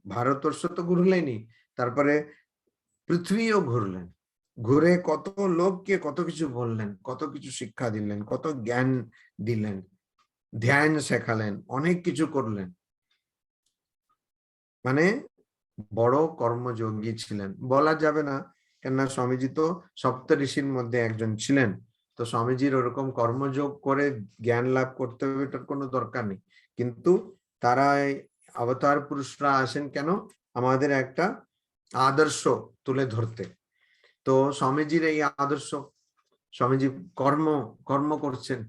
ভারতবর্ষ তো ঘুরলেনি, তারপরে পৃথিবীও ঘুরলেন, ঘুরে কত লোককে কত কিছু বললেন, কত কিছু শিক্ষা দিলেন, কত জ্ঞান দিলেন, ধ্যান শেখালেন, অনেক কিছু করলেন। মানে বড় কর্মযোগী ছিলেন বলা যাবে না, কেননা স্বামীজি তো সপ্ত ঋষির মধ্যে একজন ছিলেন। তো স্বামীজির ওরকম কর্মযোগ করে জ্ঞান লাভ করতে হবে এটার কোনো দরকার নেই, কিন্তু তারা অবতার পুরুষরা আসেন কেন? আমাদের একটা আদর্শ তুলে ধরতে। তো স্বামীজির এই আদর্শ, স্বামীজি কর্ম কর্ম করছেন,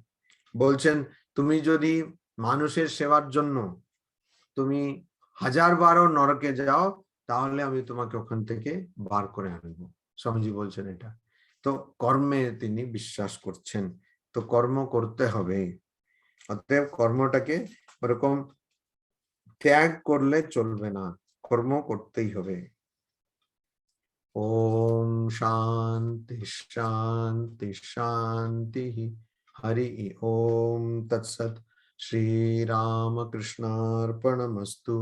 বলছেন তুমি যদি মানুষের সেবার জন্য তুমি 1000 বারও নরকে যাও, তাহলে আমি তোমাকে ওখান থেকে বার করে আনবো। স্বামীজি বলছেন এটা। তো কর্মে তিনি বিশ্বাস করছেন, তো কর্ম করতে হবে। অতএব কর্মটাকে ওরকম ত্যাগ করলে চলবে না, কর্ম করতেই হবে। ওম শান্তি শান্তি শান্তি। হরি ওম তৎসৎ। শ্রী রামকৃষ্ণার্পণমস্তু।